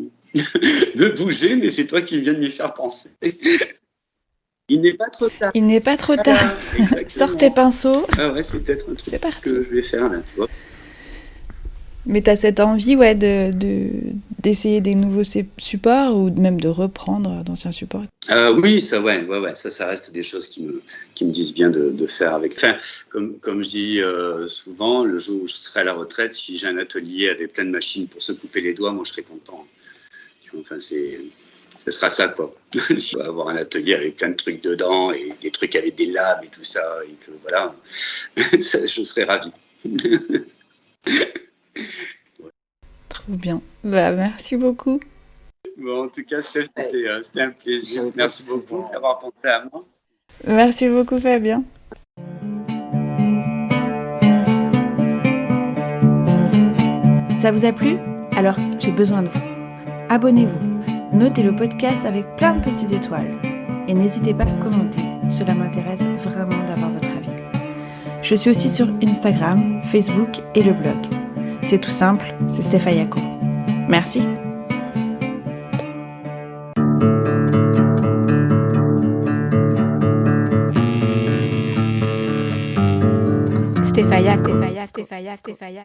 bouger, mais c'est toi qui viens de m'y faire penser. Il n'est pas trop tard.
Il n'est pas trop tard. Sors tes pinceaux.
Ah ouais, c'est peut-être un truc que je vais faire là, tu vois.
Mais tu as cette envie, ouais, d'essayer des nouveaux supports ou même de reprendre d'anciens supports?
Oui, ça, ouais, ça reste des choses qui me disent bien de faire avec. Enfin, comme je dis souvent, le jour où je serai à la retraite, si j'ai un atelier avec plein de machines pour se couper les doigts, moi je serai content. Tu vois, enfin, ça sera ça, quoi. Si on va avoir un atelier avec plein de trucs dedans et des trucs avec des lames et tout ça, et que voilà, je serai ravi.
Trop bien. Merci beaucoup.
Bon, en tout cas, c'était un plaisir. Merci beaucoup d'avoir pensé à moi.
Merci beaucoup, Fabien. Ça vous a plu? Alors, j'ai besoin de vous. Abonnez-vous. Notez le podcast avec plein de petites étoiles. Et n'hésitez pas à commenter. Cela m'intéresse vraiment d'avoir votre avis. Je suis aussi sur Instagram, Facebook et le blog. C'est tout simple, c'est Stefayako. Merci.
Stefayako.